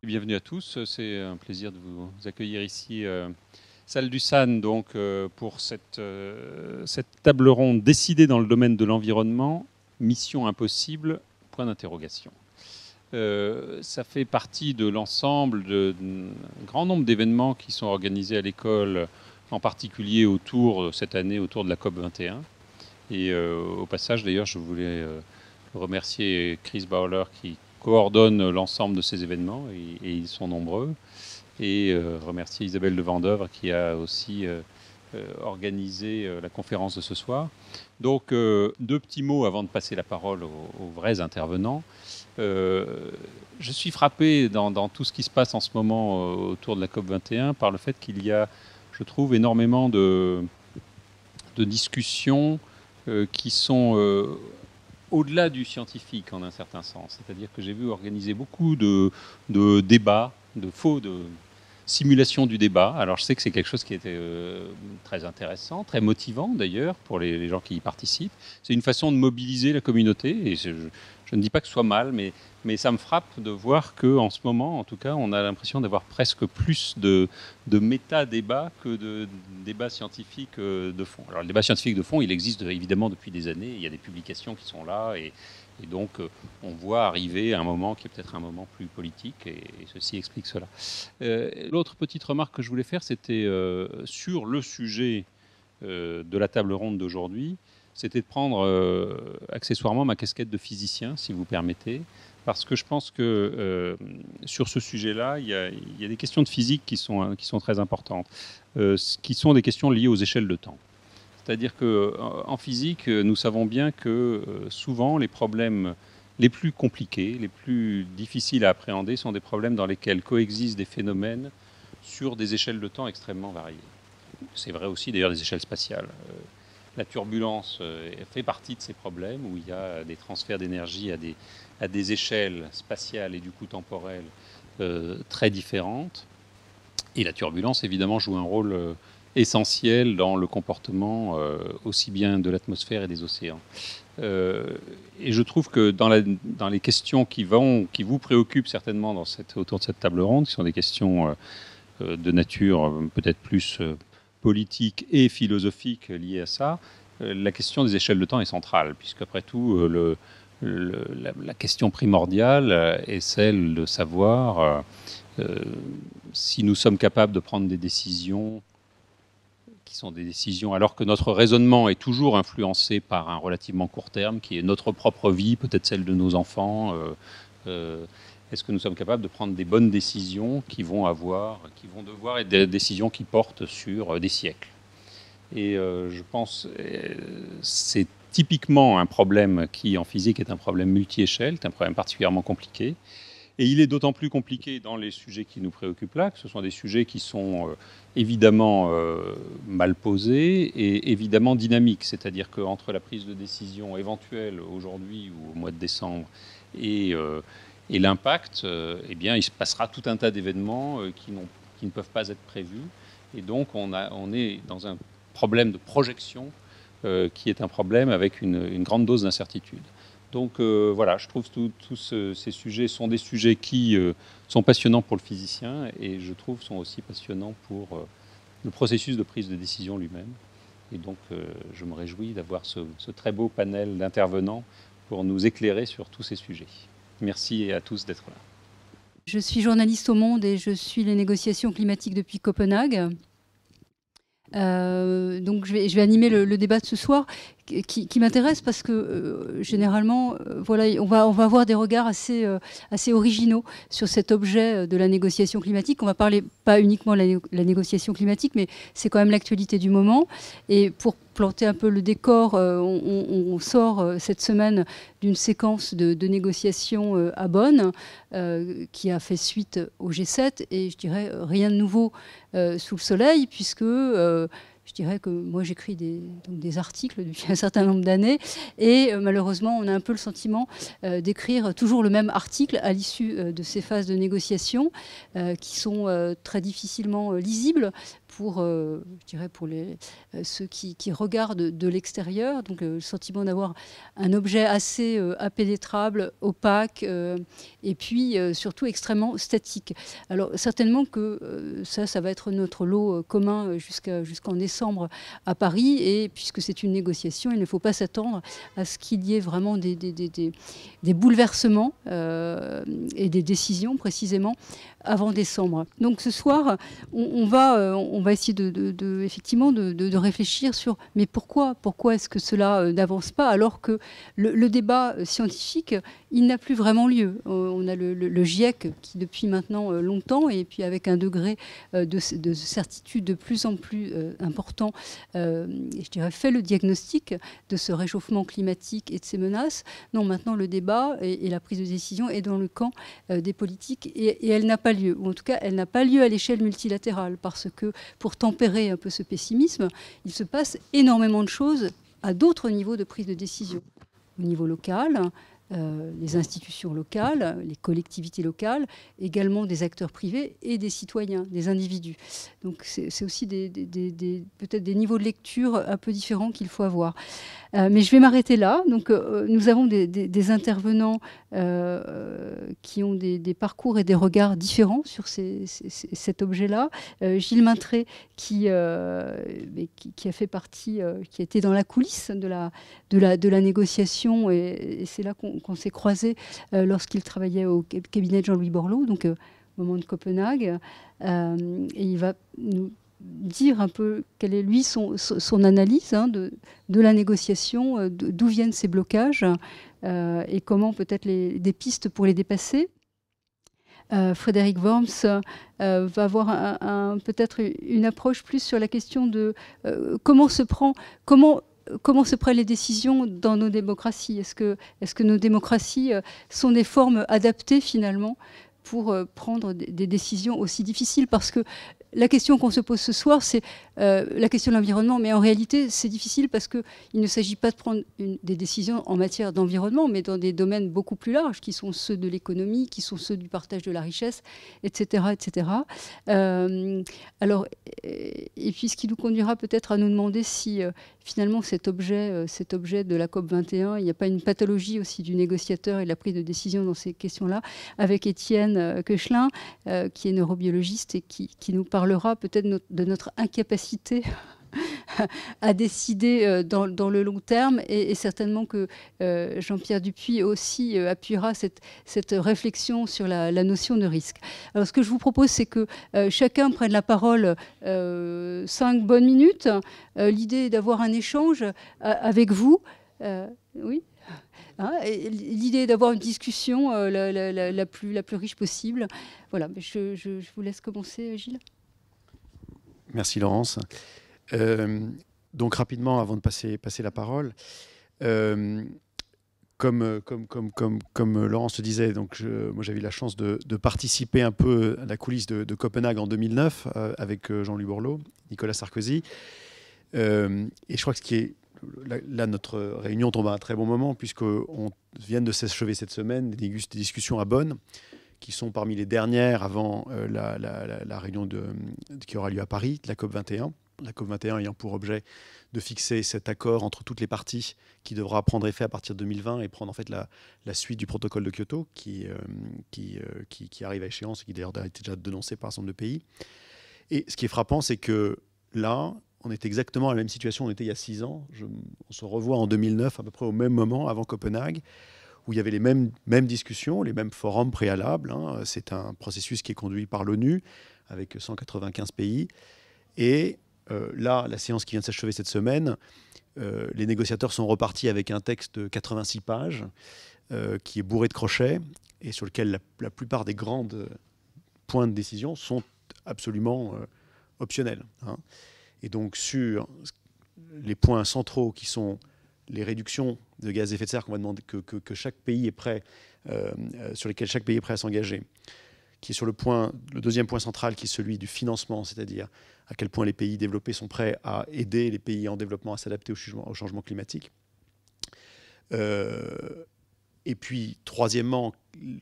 Bienvenue à tous, c'est un plaisir de vous accueillir ici, salle du SAN, donc, pour cette table ronde décidée dans le domaine de l'environnement, mission impossible, point d'interrogation. Ça fait partie de l'ensemble d'un grand nombre d'événements qui sont organisés à l'école, en particulier cette année, autour de la COP 21. Et au passage, d'ailleurs, je voulais remercier Chris Bowler qui coordonne l'ensemble de ces événements, et ils sont nombreux, et remercier Isabelle de Vendœuvre qui a aussi organisé la conférence de ce soir. Donc, deux petits mots avant de passer la parole aux vrais intervenants. Je suis frappé dans tout ce qui se passe en ce moment autour de la COP 21 par le fait qu'il y a, je trouve, énormément de discussions qui sont au-delà du scientifique en un certain sens. C'est-à-dire que j'ai vu organiser beaucoup de débats, de simulation du débat. Alors je sais que c'est quelque chose qui était très intéressant, très motivant d'ailleurs pour les gens qui y participent. C'est une façon de mobiliser la communauté, et je ne dis pas que ce soit mal, mais ça me frappe de voir qu'en ce moment, en tout cas, on a l'impression d'avoir presque plus de méta-débats que de débats scientifiques de fond. Alors le débat scientifique de fond, il existe évidemment depuis des années, il y a des publications qui sont là, et donc on voit arriver un moment qui est peut-être un moment plus politique, et ceci explique cela. L'autre petite remarque que je voulais faire, c'était sur le sujet de la table ronde d'aujourd'hui, c'était de prendre accessoirement ma casquette de physicien, si vous permettez, parce que je pense que sur ce sujet-là, il y a des questions de physique qui sont très importantes, qui sont des questions liées aux échelles de temps. C'est-à-dire qu'en physique, nous savons bien que souvent les problèmes les plus compliqués, les plus difficiles à appréhender sont des problèmes dans lesquels coexistent des phénomènes sur des échelles de temps extrêmement variées. C'est vrai aussi d'ailleurs des échelles spatiales. La turbulence fait partie de ces problèmes où il y a des transferts d'énergie à des échelles spatiales et du coup temporelles très différentes. Et la turbulence, évidemment, joue un rôle essentiel dans le comportement aussi bien de l'atmosphère et des océans. Et je trouve que dans les questions qui vous préoccupent certainement autour de cette table ronde, qui sont des questions de nature peut-être plus politique et philosophique liées à ça, la question des échelles de temps est centrale, puisqu'après tout, la question primordiale est celle de savoir si nous sommes capables de prendre des décisions qui sont des décisions, alors que notre raisonnement est toujours influencé par un relativement court terme, qui est notre propre vie, peut-être celle de nos enfants. Est-ce que nous sommes capables de prendre des bonnes décisions qui vont devoir être des décisions qui portent sur des siècles? Et je pense que c'est typiquement un problème qui, en physique, est un problème multi-échelle, c'est un problème particulièrement compliqué. Et il est d'autant plus compliqué dans les sujets qui nous préoccupent là, que ce sont des sujets qui sont évidemment mal posés et évidemment dynamiques. C'est-à-dire qu'entre la prise de décision éventuelle aujourd'hui ou au mois de décembre et l'impact, eh bien, il se passera tout un tas d'événements qui ne peuvent pas être prévus. Et donc, on est dans un problème de projection qui est un problème avec une grande dose d'incertitude. Donc voilà, je trouve que tous ces sujets sont des sujets qui sont passionnants pour le physicien, et je trouve sont aussi passionnants pour le processus de prise de décision lui-même. Et donc je me réjouis d'avoir ce très beau panel d'intervenants pour nous éclairer sur tous ces sujets. Merci à tous d'être là. Je suis journaliste au Monde et je suis les négociations climatiques depuis Copenhague. Donc je vais animer le débat de ce soir qui m'intéresse parce que généralement, voilà, on va avoir des regards assez originaux sur cet objet de la négociation climatique. On va parler pas uniquement de la négociation climatique, mais c'est quand même l'actualité du moment. Et pour planter un peu le décor, on sort cette semaine d'une séquence de négociations à Bonn qui a fait suite au G7, et je dirais rien de nouveau sous le soleil, puisque je dirais que moi j'écris des articles depuis un certain nombre d'années, et malheureusement on a un peu le sentiment d'écrire toujours le même article à l'issue de ces phases de négociation qui sont très difficilement lisibles pour, je dirais pour ceux qui regardent de l'extérieur, donc le sentiment d'avoir un objet assez impénétrable, opaque, et puis surtout extrêmement statique. Alors certainement que ça va être notre lot commun jusqu'en décembre à Paris, et puisque c'est une négociation, il ne faut pas s'attendre à ce qu'il y ait vraiment des bouleversements et des décisions précisément avant décembre. Donc ce soir, on va essayer effectivement de réfléchir sur mais pourquoi est-ce que cela n'avance pas alors que le débat scientifique, il n'a plus vraiment lieu. On a le GIEC qui depuis maintenant longtemps, et puis avec un degré de certitude de plus en plus important, je dirais, fait le diagnostic de ce réchauffement climatique et de ces menaces. Non, maintenant le débat et la prise de décision est dans le camp des politiques, et elle n'a pas lieu, ou en tout cas elle n'a pas lieu à l'échelle multilatérale, parce que pour tempérer un peu ce pessimisme, il se passe énormément de choses à d'autres niveaux de prise de décision. Au niveau local, les institutions locales, les collectivités locales, également des acteurs privés et des citoyens, des individus. Donc c'est aussi peut-être des niveaux de lecture un peu différents qu'il faut avoir. Mais je vais m'arrêter là. Donc, nous avons des intervenants qui ont des parcours et des regards différents sur cet objet-là. Gilles Maintré, qui a fait partie, qui était dans la coulisse de la négociation, et c'est là qu'on s'est croisés lorsqu'il travaillait au cabinet de Jean-Louis Borloo, donc au moment de Copenhague. Et il va nous dire un peu quelle est, lui, son analyse de la négociation, d'où viennent ces blocages, et comment peut-être des pistes pour les dépasser. Frédéric Worms va avoir peut-être une approche plus sur la question de comment se prennent les décisions dans nos démocraties. Est-ce que nos démocraties sont des formes adaptées finalement pour prendre des décisions aussi difficiles? Parce que la question qu'on se pose ce soir, c'est la question de l'environnement. Mais en réalité, c'est difficile parce qu'il ne s'agit pas de prendre des décisions en matière d'environnement, mais dans des domaines beaucoup plus larges, qui sont ceux de l'économie, qui sont ceux du partage de la richesse, etc. etc. Alors, et puis ce qui nous conduira peut-être à nous demander si finalement cet objet de la COP21, il n'y a pas une pathologie aussi du négociateur et de la prise de décision dans ces questions-là, avec Étienne Koechlin, qui est neurobiologiste et qui nous parlera peut-être de notre incapacité à décider dans le long terme, et certainement que Jean-Pierre Dupuy aussi appuiera cette réflexion sur la notion de risque. Alors ce que je vous propose, c'est que chacun prenne la parole 5 bonnes minutes. L'idée est d'avoir un échange avec vous. Oui. L'idée est d'avoir une discussion la plus riche possible. Voilà, je vous laisse commencer, Gilles. Merci Laurence. Donc rapidement, avant de passer la parole, comme Laurence le disait, donc moi j'avais eu la chance de participer un peu à la coulisse de Copenhague en 2009 avec Jean-Louis Borloo, Nicolas Sarkozy. Et je crois que ce qui est là, notre réunion tombe à un très bon moment, puisqu'on vient de s'achever cette semaine des discussions à Bonn, qui sont parmi les dernières avant la réunion qui aura lieu à Paris, de la COP21. La COP21 ayant pour objet de fixer cet accord entre toutes les parties qui devra prendre effet à partir de 2020 et prendre en fait la suite du protocole de Kyoto qui arrive à échéance et qui d'ailleurs a été déjà dénoncé par un certain nombre de pays. Et ce qui est frappant, c'est que là, on est exactement à la même situation où on était il y a 6 ans. On se revoit en 2009, à peu près au même moment, avant Copenhague, où il y avait les mêmes discussions, les mêmes forums préalables. C'est un processus qui est conduit par l'ONU, avec 195 pays. Et là, la séance qui vient de s'achever cette semaine, les négociateurs sont repartis avec un texte de 86 pages, qui est bourré de crochets, et sur lequel la plupart des grands points de décision sont absolument optionnels. Et donc, sur les points centraux qui sont les réductions de gaz à effet de serre qu'on va demander que chaque pays est prêt, sur lesquels chaque pays est prêt à s'engager, qui est sur le deuxième point central, qui est celui du financement, c'est-à-dire à quel point les pays développés sont prêts à aider les pays en développement à s'adapter au changement climatique. Et puis, troisièmement,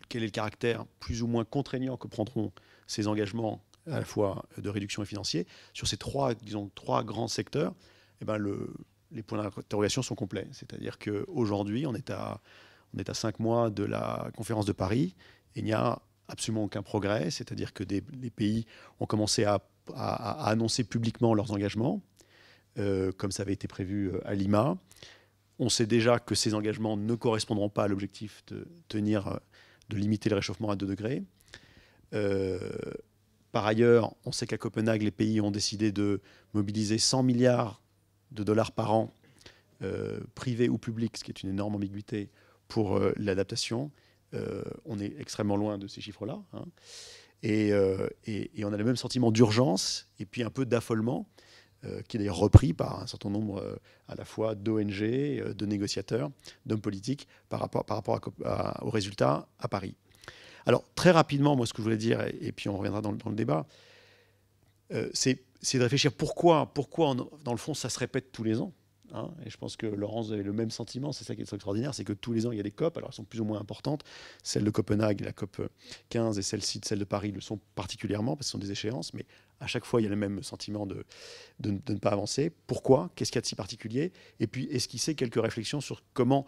quel est le caractère plus ou moins contraignant que prendront ces engagements à la fois de réduction et financier. Sur ces trois grands secteurs, eh ben les points d'interrogation sont complets. C'est-à-dire qu'aujourd'hui, on est à 5 mois de la conférence de Paris et il n'y a absolument aucun progrès. C'est-à-dire que les pays ont commencé à annoncer publiquement leurs engagements, comme ça avait été prévu à Lima. On sait déjà que ces engagements ne correspondront pas à l'objectif de limiter le réchauffement à 2 degrés. Par ailleurs, on sait qu'à Copenhague, les pays ont décidé de mobiliser 100 milliards de dollars par an, privés ou publics, ce qui est une énorme ambiguïté pour l'adaptation. On est extrêmement loin de ces chiffres-là. Hein. Et on a le même sentiment d'urgence et puis un peu d'affolement, qui est d'ailleurs repris par un certain nombre à la fois d'ONG, de négociateurs, d'hommes politiques par rapport aux résultats à Paris. Alors, très rapidement, moi, ce que je voulais dire, et puis on reviendra dans le débat, c'est de réfléchir pourquoi dans le fond, ça se répète tous les ans. Hein, et je pense que Laurence, vous avez le même sentiment, c'est ça qui est extraordinaire, c'est que tous les ans, il y a des COP, alors elles sont plus ou moins importantes. Celle de Copenhague, la COP 15, et celle de Paris le sont particulièrement, parce que ce sont des échéances, mais à chaque fois, il y a le même sentiment de ne pas avancer. Pourquoi? Qu'est-ce qu'il y a de si particulier? Et puis, esquisser quelques réflexions sur comment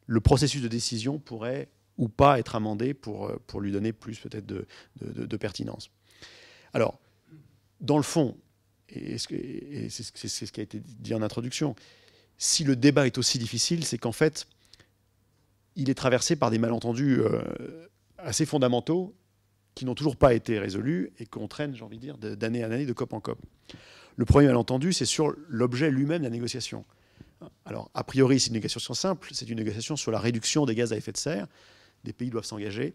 le processus de décision pourrait ou pas être amendé pour lui donner plus peut-être de pertinence. Alors, dans le fond, et c'est ce qui a été dit en introduction, si le débat est aussi difficile, c'est qu'en fait, il est traversé par des malentendus assez fondamentaux qui n'ont toujours pas été résolus et qu'on traîne, j'ai envie de dire, d'année en année, de COP en COP. Le premier malentendu, c'est sur l'objet lui-même de la négociation. Alors, a priori, c'est une négociation simple, c'est une négociation sur la réduction des gaz à effet de serre. Des pays doivent s'engager.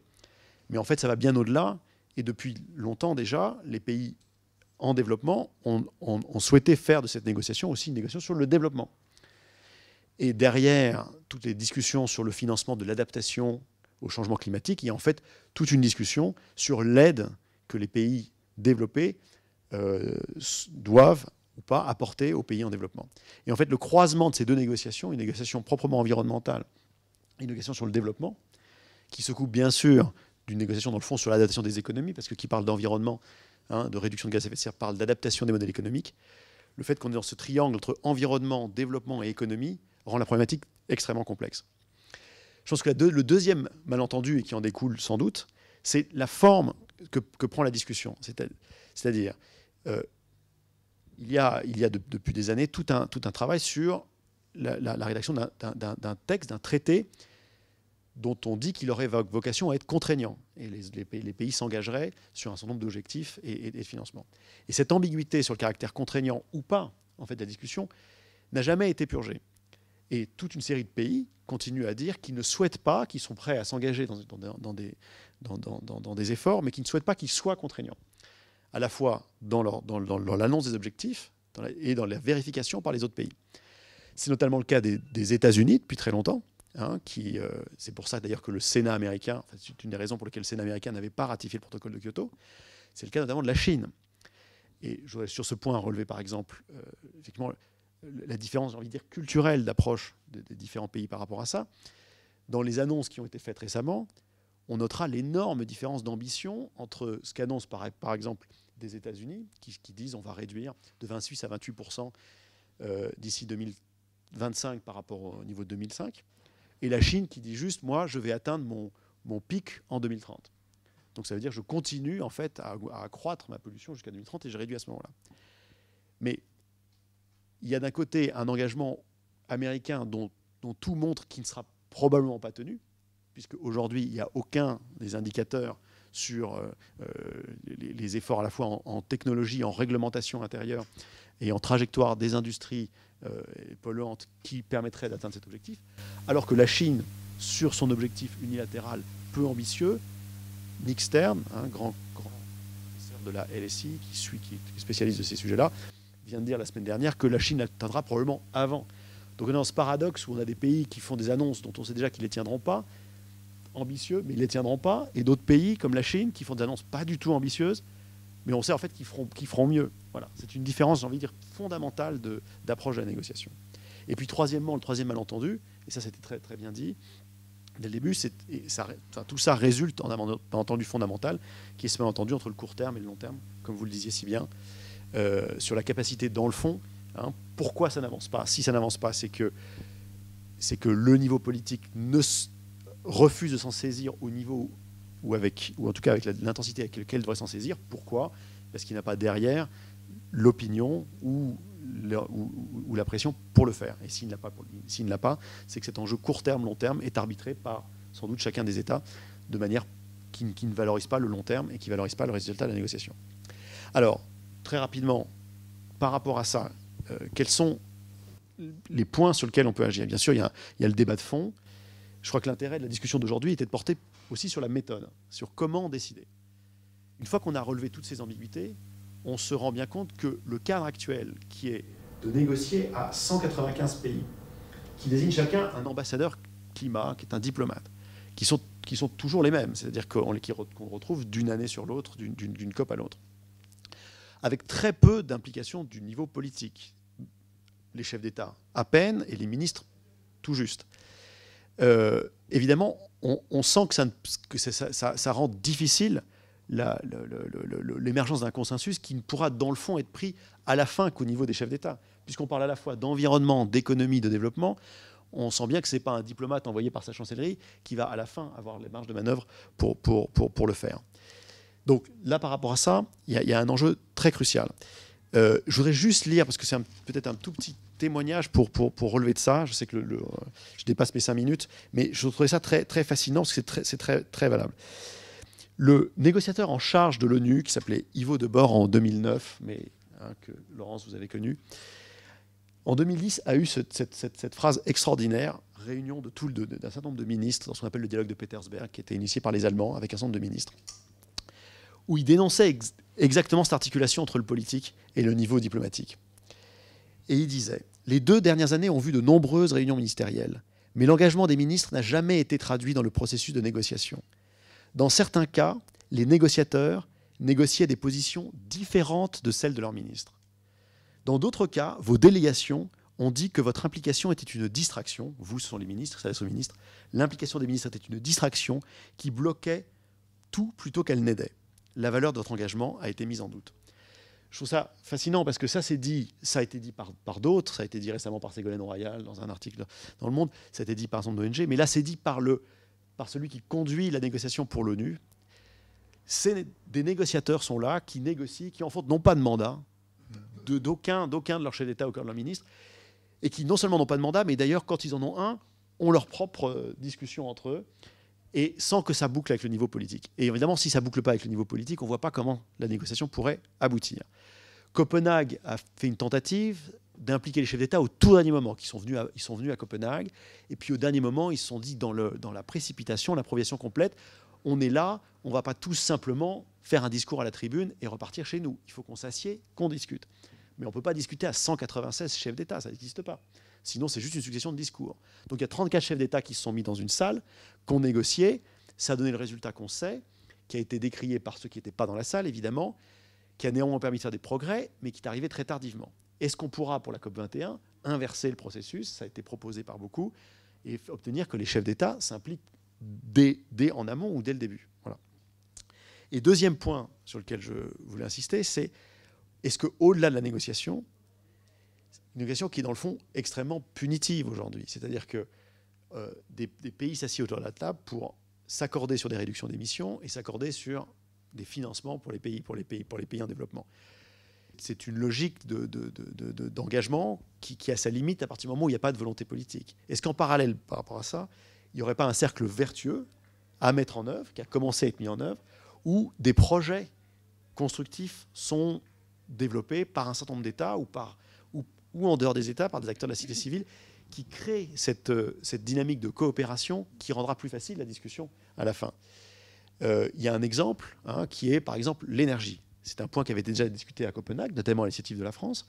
Mais en fait, ça va bien au-delà. Et depuis longtemps déjà, les pays en développement ont souhaité faire de cette négociation aussi une négociation sur le développement. Et derrière toutes les discussions sur le financement de l'adaptation au changement climatique, il y a en fait toute une discussion sur l'aide que les pays développés doivent ou pas apporter aux pays en développement. Et en fait, le croisement de ces deux négociations, une négociation proprement environnementale et une négociation sur le développement, qui se coupe bien sûr d'une négociation dans le fond sur l'adaptation des économies, parce que qui parle d'environnement, de réduction de gaz à effet de serre, parle d'adaptation des modèles économiques. Le fait qu'on est dans ce triangle entre environnement, développement et économie rend la problématique extrêmement complexe. Je pense que le deuxième malentendu, et qui en découle sans doute, c'est la forme que prend la discussion. C'est-à-dire, il y a depuis des années tout un travail sur la rédaction d'un texte, d'un traité, dont on dit qu'il aurait vocation à être contraignant. Et les pays s'engageraient sur un certain nombre d'objectifs et de financements. Et cette ambiguïté sur le caractère contraignant ou pas, en fait, de la discussion, n'a jamais été purgée. Et toute une série de pays continuent à dire qu'ils ne souhaitent pas, qu'ils sont prêts à s'engager dans des efforts, mais qu'ils ne souhaitent pas qu'ils soient contraignants. À la fois dans l'annonce des objectifs et dans la vérification par les autres pays. C'est notamment le cas des États-Unis depuis très longtemps. C'est pour ça d'ailleurs que le Sénat américain, c'est une des raisons pour lesquelles le Sénat américain n'avait pas ratifié le protocole de Kyoto, c'est le cas notamment de la Chine. Et je voudrais sur ce point relever par exemple effectivement la différence, j'ai envie de dire, culturelle d'approche des différents pays par rapport à ça. Dans les annonces qui ont été faites récemment, on notera l'énorme différence d'ambition entre ce qu'annoncent par exemple des États-Unis, qui disent on va réduire de 26 à 28% d'ici 2025 par rapport au niveau de 2005, et la Chine qui dit juste, moi, je vais atteindre mon pic en 2030. Donc ça veut dire que je continue en fait à accroître ma pollution jusqu'à 2030 et je réduis à ce moment-là. Mais il y a d'un côté un engagement américain dont tout montre qu'il ne sera probablement pas tenu, puisque aujourd'hui il n'y a aucun des indicateurs sur les efforts à la fois en technologie, en réglementation intérieure et en trajectoire des industries polluantes qui permettraient d'atteindre cet objectif, alors que la Chine, sur son objectif unilatéral peu ambitieux, Nick Stern, grand professeur de la LSI, qui est spécialiste de ces sujets-là, vient de dire la semaine dernière que la Chine l'atteindra probablement avant. Donc on est dans ce paradoxe où on a des pays qui font des annonces dont on sait déjà qu'ils ne les tiendront pas, ambitieux, mais ils ne les tiendront pas, et d'autres pays comme la Chine qui font des annonces pas du tout ambitieuses, mais on sait en fait qu'ils feront mieux. Voilà. C'est une différence, j'ai envie de dire, fondamentale d'approche de la négociation. Et puis troisièmement, le troisième malentendu, et ça c'était très, très bien dit, dès le début, tout ça résulte en un malentendu fondamental, qui est ce malentendu entre le court terme et le long terme, comme vous le disiez si bien, sur la capacité, dans le fond, pourquoi ça n'avance pas. Si ça n'avance pas, c'est que le niveau politique refuse de s'en saisir au niveau, ou en tout cas avec l'intensité avec laquelle il devrait s'en saisir. Pourquoi? Parce qu'il n'a pas derrière l'opinion ou la pression pour le faire. Et s'il ne l'a pas, c'est que cet enjeu court terme, long terme est arbitré par sans doute chacun des États de manière qui ne valorise pas le long terme et qui ne valorise pas le résultat de la négociation. Alors, très rapidement, par rapport à ça, quels sont les points sur lesquels on peut agir? Bien sûr, il y a le débat de fond. Je crois que l'intérêt de la discussion d'aujourd'hui était de porter aussi sur la méthode, sur comment décider. Une fois qu'on a relevé toutes ces ambiguïtés, on se rend bien compte que le cadre actuel, qui est de négocier à 195 pays, qui désigne chacun un ambassadeur climat, qui est un diplomate, qui sont toujours les mêmes, c'est-à-dire qu'on retrouve d'une année sur l'autre, d'une COP à l'autre, avec très peu d'implication du niveau politique. Les chefs d'État à peine et les ministres tout juste. Évidemment, on sent que ça rend difficile l'émergence d'un consensus qui ne pourra, dans le fond, être pris à la fin qu'au niveau des chefs d'État. Puisqu'on parle à la fois d'environnement, d'économie, de développement, on sent bien que ce n'est pas un diplomate envoyé par sa chancellerie qui va, à la fin, avoir les marges de manœuvre pour le faire. Donc là, par rapport à ça, il y a un enjeu très crucial. Je voudrais juste lire, parce que c'est peut-être un tout petit témoignage pour relever de ça. Je sais que je dépasse mes 5 minutes, mais je trouvais ça très, très fascinant, parce que c'est très, très valable. Le négociateur en charge de l'ONU, qui s'appelait Ivo Debord en 2009, mais que Laurence, vous avez connu, en 2010 a eu cette phrase extraordinaire, réunion d'un certain nombre de ministres, dans ce qu'on appelle le dialogue de Petersberg, qui était initié par les Allemands, avec un certain nombre de ministres, où il dénonçait exactement cette articulation entre le politique et le niveau diplomatique. Et il disait « Les 2 dernières années ont vu de nombreuses réunions ministérielles, mais l'engagement des ministres n'a jamais été traduit dans le processus de négociation. Dans certains cas, les négociateurs négociaient des positions différentes de celles de leurs ministres. Dans d'autres cas, vos délégations ont dit que votre implication était une distraction. Vous, ce sont les ministres, ça reste aux ministres. L'implication des ministres était une distraction qui bloquait tout plutôt qu'elle n'aidait. La valeur de votre engagement a été mise en doute. » Je trouve ça fascinant parce que ça a été dit par d'autres, ça a été dit récemment par Ségolène Royal dans un article dans Le Monde, ça a été dit par exemple d'ONG, mais là c'est dit par celui qui conduit la négociation pour l'ONU. Des négociateurs sont là, qui négocient, qui en font non pas de mandat, d'aucun de leurs chefs d'État ou de leurs ministres, et qui non seulement n'ont pas de mandat, mais d'ailleurs quand ils en ont un, ont leur propre discussion entre eux, et sans que ça boucle avec le niveau politique. Et évidemment, si ça ne boucle pas avec le niveau politique, on ne voit pas comment la négociation pourrait aboutir. Copenhague a fait une tentative d'impliquer les chefs d'État au tout dernier moment, ils sont venus à Copenhague, et puis au dernier moment, ils se sont dit dans la précipitation, l'improvisation complète, on est là, on ne va pas tous simplement faire un discours à la tribune et repartir chez nous. Il faut qu'on s'assied, qu'on discute. Mais on ne peut pas discuter à 196 chefs d'État, ça n'existe pas. Sinon, c'est juste une succession de discours. Donc il y a 34 chefs d'État qui se sont mis dans une salle, qui ont négocié, ça a donné le résultat qu'on sait, qui a été décrié par ceux qui n'étaient pas dans la salle, évidemment, qui a néanmoins permis de faire des progrès, mais qui est arrivé très tardivement. Est-ce qu'on pourra, pour la COP21, inverser le processus, ça a été proposé par beaucoup, et obtenir que les chefs d'État s'impliquent dès en amont ou dès le début. Voilà. Et deuxième point sur lequel je voulais insister, c'est est-ce qu'au-delà de la négociation, une négociation qui est dans le fond extrêmement punitive aujourd'hui, c'est-à-dire que des pays s'assiedent autour de la table pour s'accorder sur des réductions d'émissions et s'accorder sur des financements pour les pays en développement. C'est une logique d'engagement qui a sa limite à partir du moment où il n'y a pas de volonté politique. Est-ce qu'en parallèle par rapport à ça, il n'y aurait pas un cercle vertueux à mettre en œuvre, qui a commencé à être mis en œuvre, où des projets constructifs sont développés par un certain nombre d'États ou en dehors des États, par des acteurs de la société civile, qui créent cette dynamique de coopération qui rendra plus facile la discussion à la fin. Il y a un exemple qui est, par exemple, l'énergie. C'est un point qui avait déjà été discuté à Copenhague, notamment à l'initiative de la France,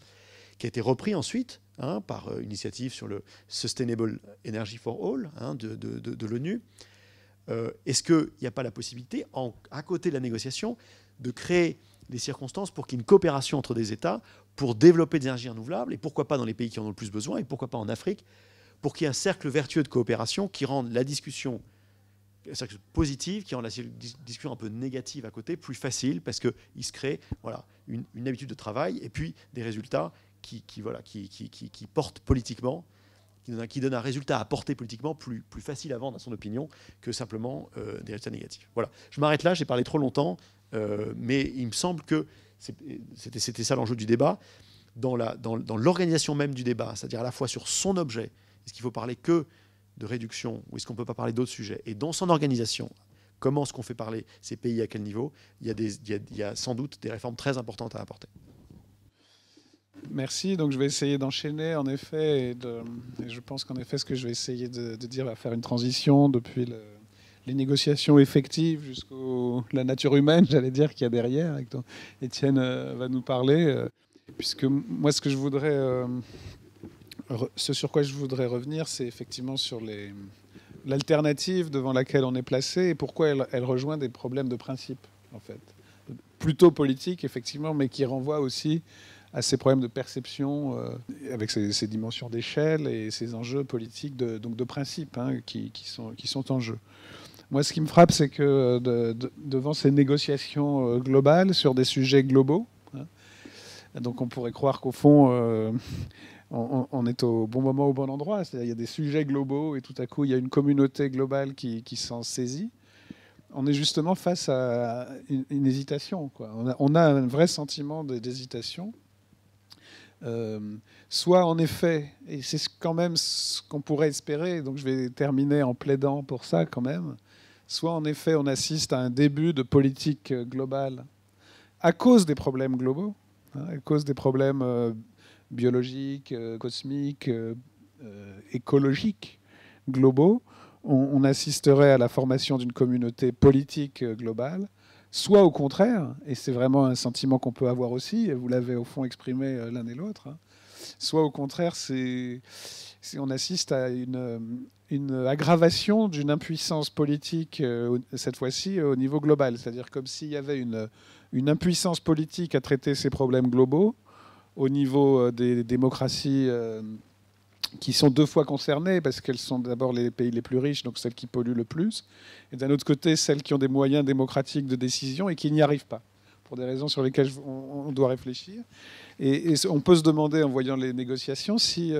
qui a été repris ensuite par une initiative sur le Sustainable Energy for All de l'ONU. Est-ce qu'il n'y a pas la possibilité, à côté de la négociation, de créer des circonstances pour qu'il y ait une coopération entre des États pour développer des énergies renouvelables, et pourquoi pas dans les pays qui en ont le plus besoin, et pourquoi pas en Afrique, pour qu'il y ait un cercle vertueux de coopération qui rende la discussion un cercle positif qui rend la discussion un peu négative à côté plus facile, parce qu'il se crée une habitude de travail et puis des résultats qui portent politiquement, qui donnent un résultat à porter politiquement plus facile à vendre à son opinion que simplement des résultats négatifs. Voilà. Je m'arrête là, j'ai parlé trop longtemps, mais il me semble que c'était ça l'enjeu du débat. Dans l'organisation même du débat, c'est-à-dire à la fois sur son objet, est-ce qu'il faut parler que de réduction ou est-ce qu'on ne peut pas parler d'autres sujets, et dans son organisation, comment est-ce qu'on fait parler ces pays, à quel niveau, il y a sans doute des réformes très importantes à apporter. Merci. Donc je vais essayer d'enchaîner en effet, et je pense qu'en effet ce que je vais essayer de dire va faire une transition depuis les négociations effectives jusqu'à la nature humaine, j'allais dire, qu'il y a derrière, et dont Étienne va nous parler. Puisque moi, ce sur quoi je voudrais revenir, c'est effectivement sur l'alternative devant laquelle on est placé et pourquoi elle rejoint des problèmes de principe, en fait. Plutôt politiques, effectivement, mais qui renvoient aussi à ces problèmes de perception, avec ces dimensions d'échelle et ces enjeux politiques donc de principe, hein, qui sont en jeu. Moi, ce qui me frappe, c'est que devant ces négociations globales sur des sujets globaux, hein, donc on pourrait croire qu'au fond, on est au bon moment, au bon endroit. C'est-à-dire, il y a des sujets globaux et tout à coup, il y a une communauté globale qui s'en saisit. On est justement face à une hésitation, quoi. On a un vrai sentiment d'hésitation. Soit en effet, et c'est quand même ce qu'on pourrait espérer, donc je vais terminer en plaidant pour ça quand même, soit en effet on assiste à un début de politique globale à cause des problèmes globaux, hein, à cause des problèmes biologiques, cosmiques, écologiques globaux. On assisterait à la formation d'une communauté politique globale, soit au contraire, et c'est vraiment un sentiment qu'on peut avoir aussi, et vous l'avez au fond exprimé l'un et l'autre, hein, soit au contraire, on assiste à une aggravation d'une impuissance politique, cette fois-ci au niveau global. C'est-à-dire comme s'il y avait une impuissance politique à traiter ces problèmes globaux au niveau des démocraties qui sont deux fois concernées, parce qu'elles sont d'abord les pays les plus riches, donc celles qui polluent le plus, et d'un autre côté, celles qui ont des moyens démocratiques de décision et qui n'y arrivent pas, pour des raisons sur lesquelles on doit réfléchir. Et on peut se demander, en voyant les négociations, si,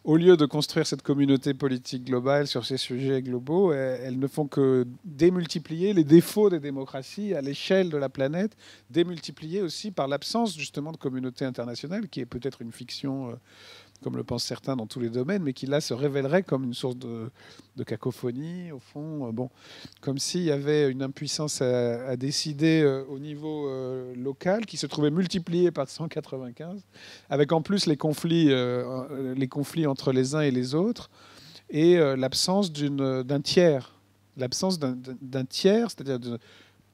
au lieu de construire cette communauté politique globale sur ces sujets globaux, elles ne font que démultiplier les défauts des démocraties à l'échelle de la planète, démultiplier aussi par l'absence justement de communauté internationale, qui est peut-être une fiction, comme le pensent certains dans tous les domaines, mais qui là se révélerait comme une source de cacophonie, au fond, comme s'il y avait une impuissance à décider au niveau local, qui se trouvait multipliée par 195, avec en plus les conflits entre les uns et les autres, et l'absence d'un tiers. L'absence d'un tiers, c'est-à-dire de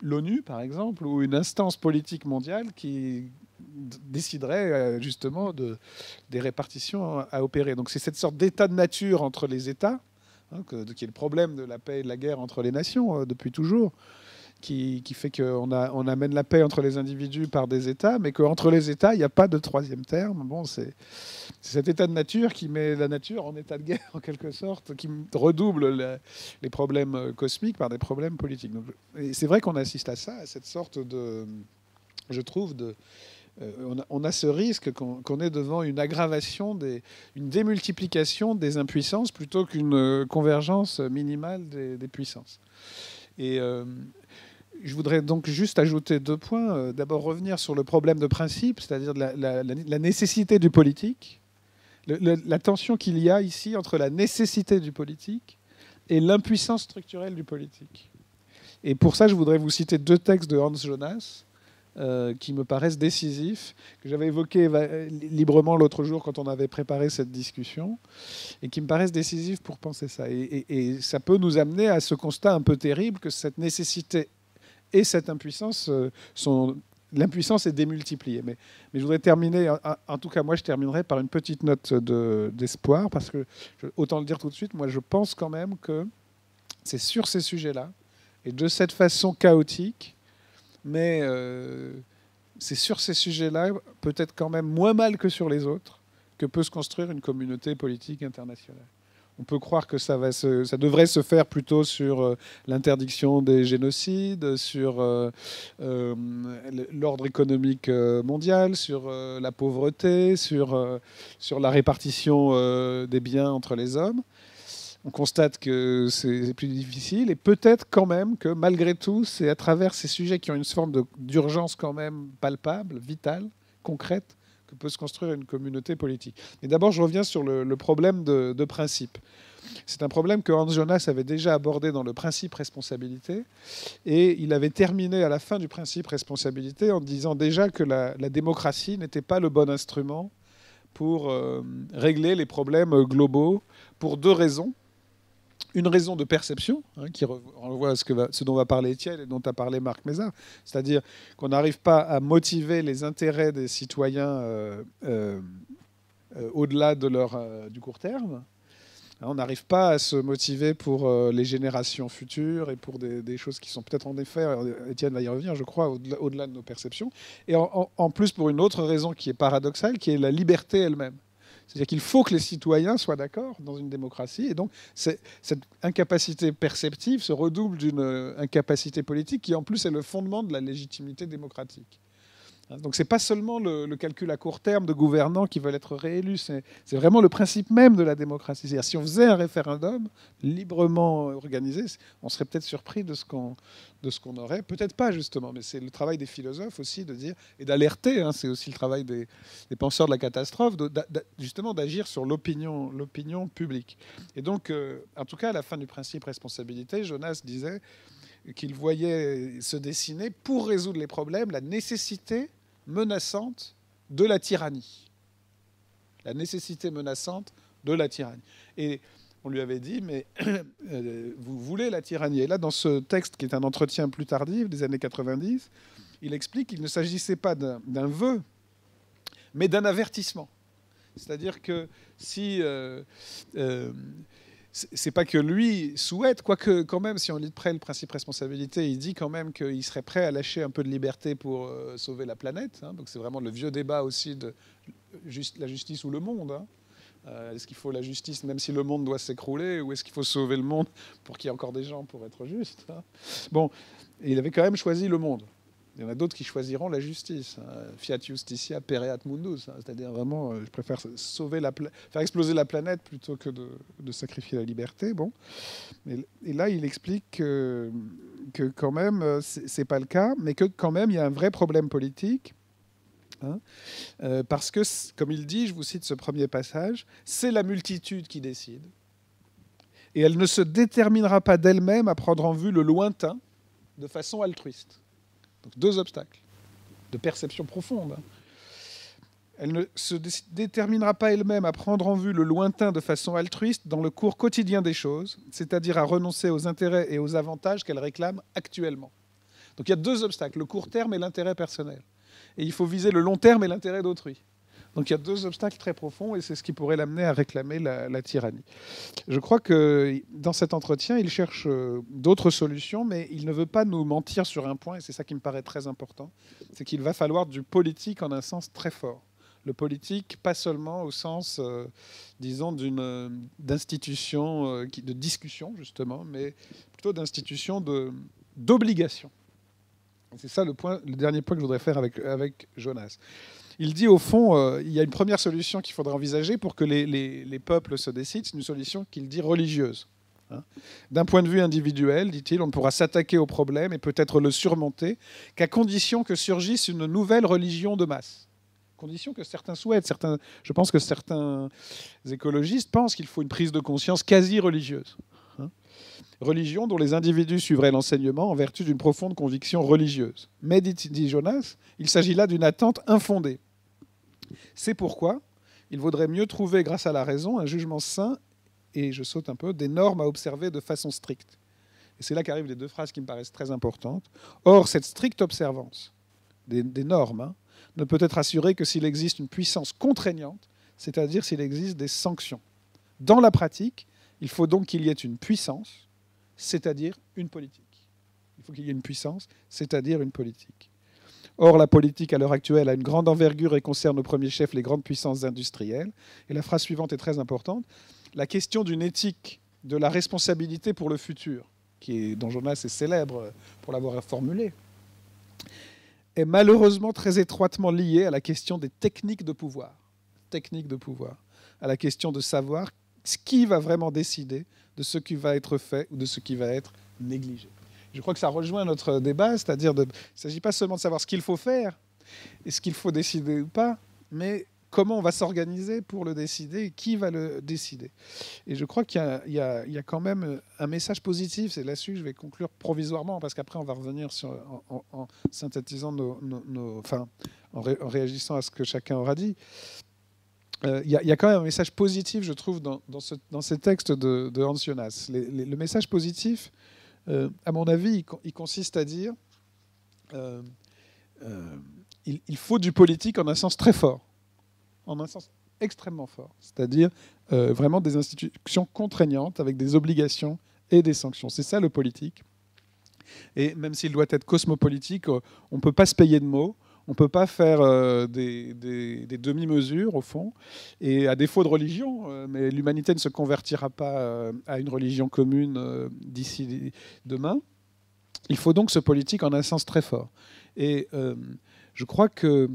l'ONU, par exemple, ou une instance politique mondiale qui déciderait justement des répartitions à opérer. Donc c'est cette sorte d'état de nature entre les États, hein, qui est le problème de la paix et de la guerre entre les nations depuis toujours, qui fait qu'on amène la paix entre les individus par des États, mais qu'entre les États, il n'y a pas de troisième terme. Bon, c'est cet état de nature qui met la nature en état de guerre, en quelque sorte, qui redouble les problèmes cosmiques par des problèmes politiques. Donc, et c'est vrai qu'on assiste à ça, à cette sorte de... Je trouve on a ce risque qu'on est devant une aggravation, une démultiplication des impuissances plutôt qu'une convergence minimale des puissances. Et je voudrais donc juste ajouter 2 points. D'abord revenir sur le problème de principe, c'est-à-dire la nécessité du politique, la tension qu'il y a ici entre la nécessité du politique et l'impuissance structurelle du politique. Et pour ça, je voudrais vous citer 2 textes de Hans Jonas, qui me paraissent décisifs, que j'avais évoqués librement l'autre jour quand on avait préparé cette discussion, et qui me paraissent décisifs pour penser ça. Et ça peut nous amener à ce constat un peu terrible que cette nécessité et cette impuissance l'impuissance est démultipliée. Mais je voudrais terminer, en tout cas moi je terminerai par une petite note d'espoir, parce que, autant le dire tout de suite, moi je pense quand même que c'est sur ces sujets-là, et de cette façon chaotique, mais c'est sur ces sujets-là, peut-être quand même moins mal que sur les autres, que peut se construire une communauté politique internationale. On peut croire que ça devrait se faire plutôt sur l'interdiction des génocides, sur l'ordre économique mondial, sur la pauvreté, sur la répartition des biens entre les hommes. On constate que c'est plus difficile et peut-être quand même que malgré tout, c'est à travers ces sujets qui ont une forme d'urgence quand même palpable, vitale, concrète, que peut se construire une communauté politique. Et d'abord, je reviens sur le problème de principe. C'est un problème que Hans Jonas avait déjà abordé dans le principe responsabilité, et il avait terminé à la fin du principe responsabilité en disant déjà que la démocratie n'était pas le bon instrument pour régler les problèmes globaux, pour deux raisons. Une raison de perception, qui renvoie à ce dont va parler Étienne et dont a parlé Marc Mézard, c'est-à-dire qu'on n'arrive pas à motiver les intérêts des citoyens au-delà du court terme. On n'arrive pas à se motiver pour les générations futures et pour des choses qui sont peut-être en effet, Étienne va y revenir, je crois, au-delà de nos perceptions. Et en plus pour une autre raison qui est paradoxale, qui est la liberté elle-même. C'est-à-dire qu'il faut que les citoyens soient d'accord dans une démocratie. Et donc, cette incapacité perceptive se redouble d'une incapacité politique qui, en plus, est le fondement de la légitimité démocratique. Donc, ce n'est pas seulement le calcul à court terme de gouvernants qui veulent être réélus. C'est vraiment le principe même de la démocratie. C'est-à-dire, si on faisait un référendum librement organisé, on serait peut-être surpris de ce qu'on aurait. Peut-être pas, justement. Mais c'est le travail des philosophes aussi de dire, et d'alerter, c'est aussi le travail des penseurs de la catastrophe, justement d'agir sur l'opinion publique. Et donc, en tout cas, à la fin du principe responsabilité, Jonas disait qu'il voyait se dessiner, pour résoudre les problèmes, la nécessité menaçante de la tyrannie. La nécessité menaçante de la tyrannie. Et on lui avait dit, mais vous voulez la tyrannie. Et là, dans ce texte, qui est un entretien plus tardif, des années 90, il explique qu'il ne s'agissait pas d'un vœu, mais d'un avertissement. C'est-à-dire que si... c'est pas que lui souhaite, quoique quand même, si on lit de près le principe responsabilité, il dit quand même qu'il serait prêt à lâcher un peu de liberté pour sauver la planète. Donc c'est vraiment le vieux débat aussi de la justice ou le monde. Est-ce qu'il faut la justice même si le monde doit s'écrouler, ou est-ce qu'il faut sauver le monde pour qu'il y ait encore des gens pour être juste? Bon, il avait quand même choisi le monde. Il y en a d'autres qui choisiront la justice. Fiat justitia pereat mundus. C'est-à-dire vraiment, je préfère faire exploser la planète plutôt que de sacrifier la liberté. Bon. Et là, il explique que quand même, c'est pas le cas, mais que quand même, il y a un vrai problème politique. Parce que, comme il dit, je vous cite ce premier passage, c'est la multitude qui décide. Et elle ne se déterminera pas d'elle-même à prendre en vue le lointain de façon altruiste. Donc deux obstacles de perception profonde. Elle ne se déterminera pas elle-même à prendre en vue le lointain de façon altruiste dans le cours quotidien des choses, c'est-à-dire à renoncer aux intérêts et aux avantages qu'elle réclame actuellement. Donc il y a deux obstacles, le court terme et l'intérêt personnel. Et il faut viser le long terme et l'intérêt d'autrui. Donc il y a deux obstacles très profonds et c'est ce qui pourrait l'amener à réclamer la tyrannie. Je crois que dans cet entretien, il cherche d'autres solutions, mais il ne veut pas nous mentir sur un point, et c'est ça qui me paraît très important, c'est qu'il va falloir du politique en un sens très fort. Le politique, pas seulement au sens, disons, d'institution, de discussion, justement, mais plutôt d'institution d'obligation. C'est ça le dernier point que je voudrais faire avec Jonas. Il dit, au fond, il y a une première solution qu'il faudrait envisager pour que les peuples se décident. C'est une solution qu'il dit religieuse. D'un point de vue individuel, dit-il, on ne pourra s'attaquer au problème et peut-être le surmonter qu'à condition que surgisse une nouvelle religion de masse. Condition que certains souhaitent. Je pense que certains écologistes pensent qu'il faut une prise de conscience quasi religieuse. Religion dont les individus suivraient l'enseignement en vertu d'une profonde conviction religieuse. Mais, dit Jonas, il s'agit là d'une attente infondée. C'est pourquoi il vaudrait mieux trouver, grâce à la raison, un jugement sain, et je saute un peu, des normes à observer de façon stricte. Et c'est là qu'arrivent les deux phrases qui me paraissent très importantes. Or, cette stricte observance des normes ne peut être assurée que s'il existe une puissance contraignante, c'est-à-dire s'il existe des sanctions. Dans la pratique, il faut donc qu'il y ait une puissance, c'est-à-dire une politique. Il faut qu'il y ait une puissance, c'est-à-dire une politique. Or, la politique, à l'heure actuelle, a une grande envergure et concerne au premier chef les grandes puissances industrielles. Et la phrase suivante est très importante. la question d'une éthique de la responsabilité pour le futur, dont Jonas est célèbre pour l'avoir formulée, est malheureusement très étroitement liée à la question des techniques de pouvoir. À la question de savoir qui va vraiment décider de ce qui va être fait ou de ce qui va être négligé. Je crois que ça rejoint notre débat, c'est-à-dire il ne s'agit pas seulement de savoir ce qu'il faut faire et ce qu'il faut décider ou pas, mais comment on va s'organiser pour le décider et qui va le décider. Et je crois qu'il y a quand même un message positif, c'est là-dessus que je vais conclure provisoirement, parce qu'après on va revenir en synthétisant en réagissant à ce que chacun aura dit. Il y a quand même un message positif, je trouve, dans ces textes de Hans Jonas. Le message positif, à mon avis, il consiste à dire il faut du politique en un sens très fort, en un sens extrêmement fort, c'est-à-dire vraiment des institutions contraignantes avec des obligations et des sanctions. C'est ça le politique. Et même s'il doit être cosmopolitique, on ne peut pas se payer de mots. On ne peut pas faire des demi-mesures, au fond. Et à défaut de religion, mais l'humanité ne se convertira pas à une religion commune d'ici demain. Il faut donc ce politique en un sens très fort. Et je crois que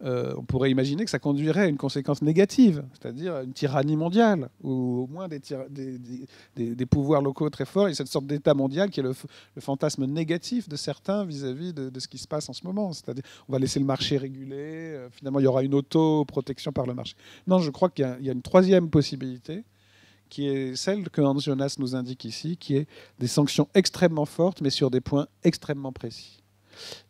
on pourrait imaginer que ça conduirait à une conséquence négative, c'est-à-dire une tyrannie mondiale, ou au moins des pouvoirs locaux très forts, et cette sorte d'État mondial qui est le fantasme négatif de certains vis-à-vis de ce qui se passe en ce moment. C'est-à-dire on va laisser le marché réguler, finalement il y aura une auto-protection par le marché. Non, je crois qu'il y a une troisième possibilité, qui est celle que Hans Jonas nous indique ici, qui est des sanctions extrêmement fortes, mais sur des points extrêmement précis.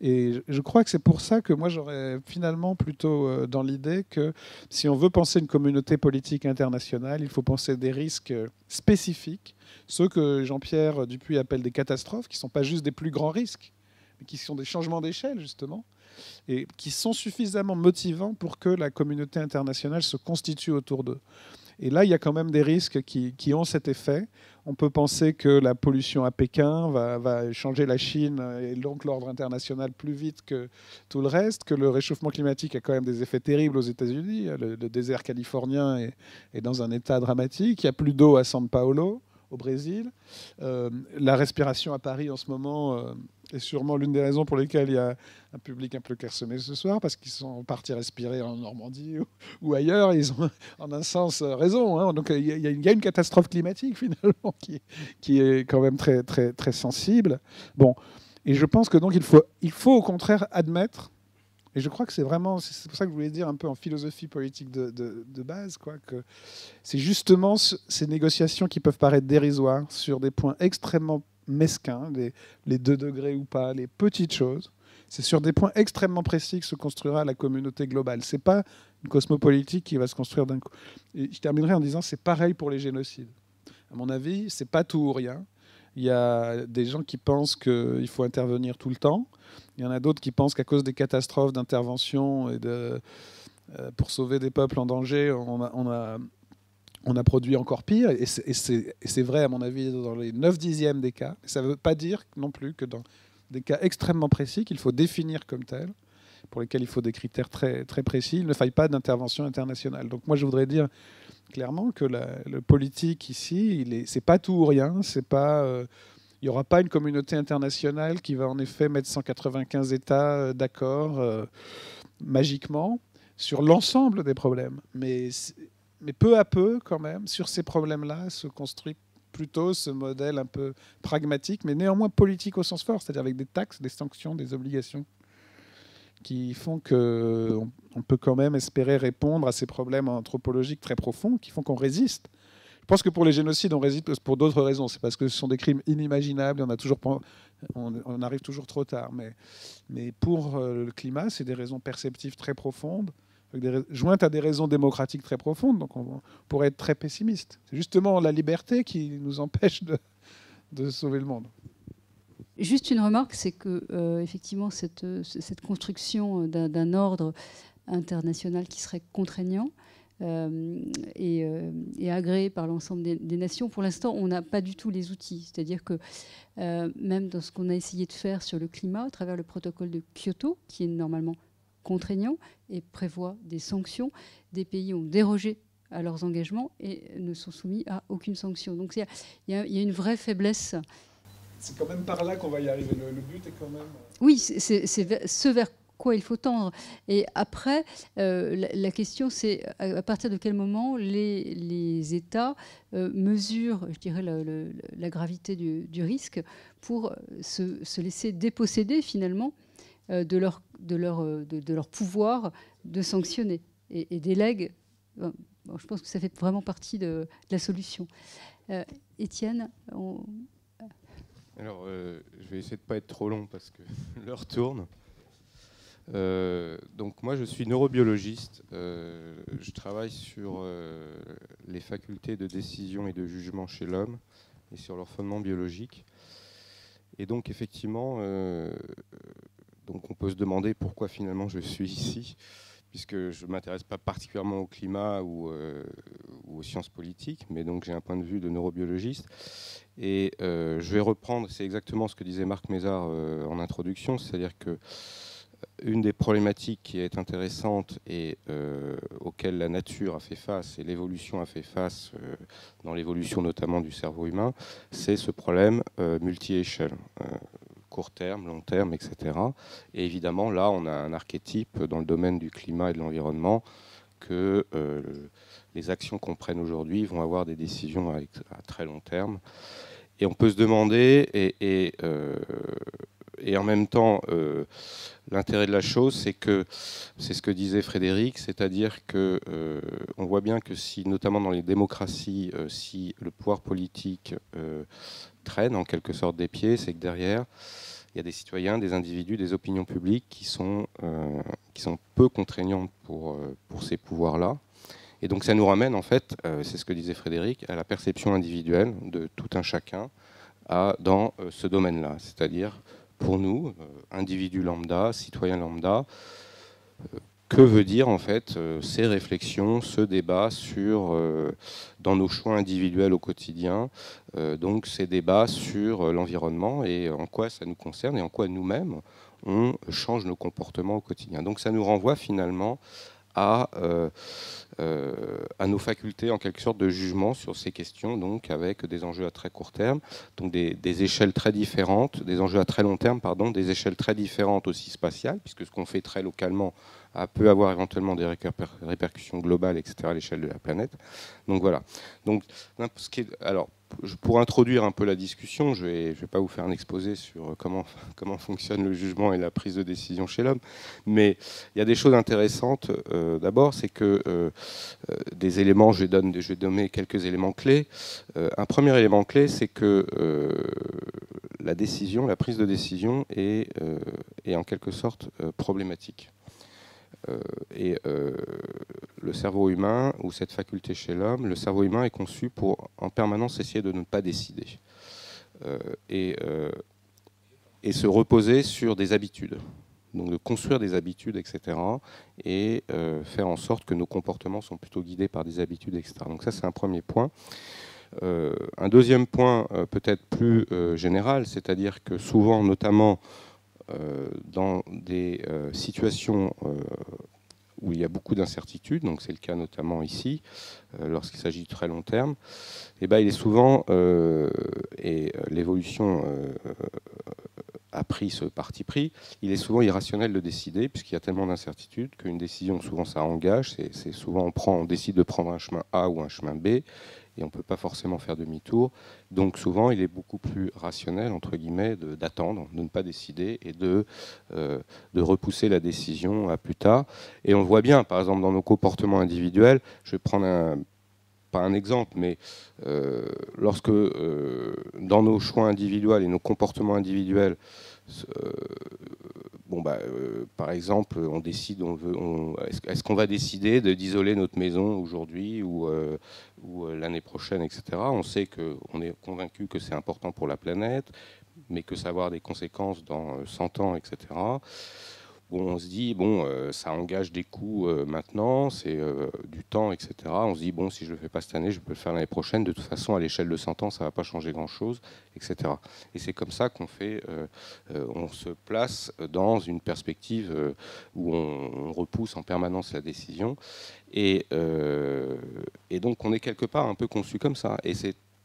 Et je crois que c'est pour ça que moi j'aurais finalement plutôt dans l'idée que si on veut penser une communauté politique internationale, il faut penser des risques spécifiques, ceux que Jean-Pierre Dupuy appelle des catastrophes, qui ne sont pas juste des plus grands risques, mais qui sont des changements d'échelle justement, et qui sont suffisamment motivants pour que la communauté internationale se constitue autour d'eux. Et là, il y a quand même des risques qui ont cet effet. On peut penser que la pollution à Pékin va changer la Chine et donc l'ordre international plus vite que tout le reste, que le réchauffement climatique a quand même des effets terribles aux États-Unis. Le désert californien est dans un état dramatique. Il n'y a plus d'eau à São Paulo, au Brésil. La respiration à Paris en ce moment est sûrement l'une des raisons pour lesquelles il y a un public un peu clairsemé ce soir, parce qu'ils sont partis respirer en Normandie ou ailleurs. Ils ont en un sens raison. Hein. Donc il y a une catastrophe climatique finalement qui est quand même très, très, très sensible. Bon. Et je pense que donc il faut au contraire admettre, et je crois que c'est pour ça que je voulais dire un peu en philosophie politique de base, quoi, que c'est justement ces négociations qui peuvent paraître dérisoires sur des points extrêmement mesquins, les 2 degrés ou pas, les petites choses. C'est sur des points extrêmement précis que se construira la communauté globale. Ce n'est pas une cosmopolitique qui va se construire d'un coup. Et je terminerai en disant c'est pareil pour les génocides. À mon avis, ce n'est pas tout ou rien. Il y a des gens qui pensent qu'il faut intervenir tout le temps. Il y en a d'autres qui pensent qu'à cause des catastrophes d'intervention et pour sauver des peuples en danger, on a produit encore pire. Et c'est vrai, à mon avis, dans les 9/10 des cas. Ça ne veut pas dire non plus que dans des cas extrêmement précis qu'il faut définir comme tels, pour lesquels il faut des critères très, très précis, il ne faille pas d'intervention internationale. Donc moi, je voudrais dire clairement que le politique ici, c'est pas tout ou rien. C'est pas, il n'y aura pas une communauté internationale qui va en effet mettre 195 États d'accord magiquement sur l'ensemble des problèmes. Mais peu à peu, quand même, sur ces problèmes-là, se construit plutôt ce modèle un peu pragmatique, mais néanmoins politique au sens fort, c'est-à-dire avec des taxes, des sanctions, des obligations, qui font qu'on peut quand même espérer répondre à ces problèmes anthropologiques très profonds, qui font qu'on résiste. Je pense que pour les génocides, on résiste pour d'autres raisons. C'est parce que ce sont des crimes inimaginables, on arrive toujours trop tard. Mais pour le climat, c'est des raisons perceptives très profondes, jointes à des raisons démocratiques très profondes, donc on pourrait être très pessimiste. C'est justement la liberté qui nous empêche de sauver le monde. Juste une remarque, c'est que effectivement cette construction d'un ordre international qui serait contraignant et agréé par l'ensemble des nations, pour l'instant, on n'a pas du tout les outils. C'est-à-dire que même dans ce qu'on a essayé de faire sur le climat, à travers le protocole de Kyoto, qui est normalement contraignant et prévoit des sanctions, des pays ont dérogé à leurs engagements et ne sont soumis à aucune sanction. Donc il y a une vraie faiblesse. C'est quand même par là qu'on va y arriver. Le but est quand même... Oui, c'est ce vers quoi il faut tendre. Et après, la question, c'est à partir de quel moment les États mesurent, je dirais, la gravité du risque pour se laisser déposséder finalement de leur pouvoir de sanctionner et délèguent. Bon, je pense que ça fait vraiment partie de la solution. Étienne, Alors, je vais essayer de ne pas être trop long parce que l'heure tourne. Donc moi, je suis neurobiologiste. Je travaille sur les facultés de décision et de jugement chez l'homme et sur leur fondement biologique. Et donc, effectivement, donc on peut se demander pourquoi finalement je suis ici, puisque je ne m'intéresse pas particulièrement au climat ou aux sciences politiques, mais donc j'ai un point de vue de neurobiologiste. Et je vais reprendre, c'est exactement ce que disait Marc Mézard en introduction, c'est-à-dire que une des problématiques qui est intéressante et auxquelles la nature a fait face et l'évolution a fait face, dans l'évolution notamment du cerveau humain, c'est ce problème multi-échelle. Court terme, long terme, etc. Et évidemment, là, on a un archétype dans le domaine du climat et de l'environnement que les actions qu'on prenne aujourd'hui vont avoir des décisions à très long terme. Et on peut se demander, et en même temps, l'intérêt de la chose, c'est que, c'est ce que disait Frédéric, c'est-à-dire que on voit bien que si, notamment dans les démocraties, si le pouvoir politique traîne en quelque sorte des pieds, c'est que derrière, il y a des citoyens, des individus, des opinions publiques qui sont peu contraignantes pour ces pouvoirs-là. Et donc ça nous ramène, en fait, c'est ce que disait Frédéric, à la perception individuelle de tout un chacun dans ce domaine-là. C'est-à-dire, pour nous, individus lambda, citoyens lambda, que veut dire en fait ces réflexions, ce débat dans nos choix individuels au quotidien, donc ces débats sur l'environnement et en quoi ça nous concerne et en quoi nous-mêmes on change nos comportements au quotidien. Donc ça nous renvoie finalement à nos facultés en quelque sorte de jugement sur ces questions, donc avec des enjeux à très court terme, donc des échelles très différentes, des enjeux à très long terme, pardon, des échelles très différentes aussi spatiales, puisque ce qu'on fait très localement peut avoir éventuellement des répercussions globales, etc., à l'échelle de la planète. Donc voilà. Donc, alors, pour introduire un peu la discussion, je vais pas vous faire un exposé sur comment fonctionne le jugement et la prise de décision chez l'homme, mais il y a des choses intéressantes. D'abord, c'est que des éléments, je vais donner quelques éléments clés. Un premier élément clé, c'est que la prise de décision est en quelque sorte problématique. Le cerveau humain, ou cette faculté chez l'homme, le cerveau humain est conçu pour en permanence essayer de ne pas décider et se reposer sur des habitudes, donc de construire des habitudes, etc., et faire en sorte que nos comportements sont plutôt guidés par des habitudes, etc. Donc ça, c'est un premier point. Un deuxième point peut-être plus général, c'est-à-dire que souvent, notamment dans des situations où il y a beaucoup d'incertitudes, donc c'est le cas notamment ici, lorsqu'il s'agit de très long terme, et ben il est souvent, et l'évolution a pris ce parti pris, il est souvent irrationnel de décider, puisqu'il y a tellement d'incertitudes qu'une décision, souvent ça engage, c'est souvent on décide de prendre un chemin A ou un chemin B, et on ne peut pas forcément faire demi-tour. Donc souvent, il est beaucoup plus rationnel, entre guillemets, d'attendre, de ne pas décider et de repousser la décision à plus tard. Et on le voit bien, par exemple, dans nos comportements individuels. Je vais prendre pas un exemple, mais lorsque dans nos choix individuels et nos comportements individuels, par exemple, on décide, est-ce qu'on va décider d'isoler notre maison aujourd'hui ou l'année prochaine, etc. On sait qu'on est convaincu que c'est important pour la planète, mais que ça va avoir des conséquences dans 100 ans, etc. bon, on se dit, bon, ça engage des coûts maintenant, c'est du temps, etc. On se dit, bon, si je ne le fais pas cette année, je peux le faire l'année prochaine. De toute façon, à l'échelle de 100 ans, ça ne va pas changer grand-chose, etc. Et c'est comme ça qu'on fait, on se place dans une perspective où on repousse en permanence la décision. Et donc, on est quelque part un peu conçu comme ça. Et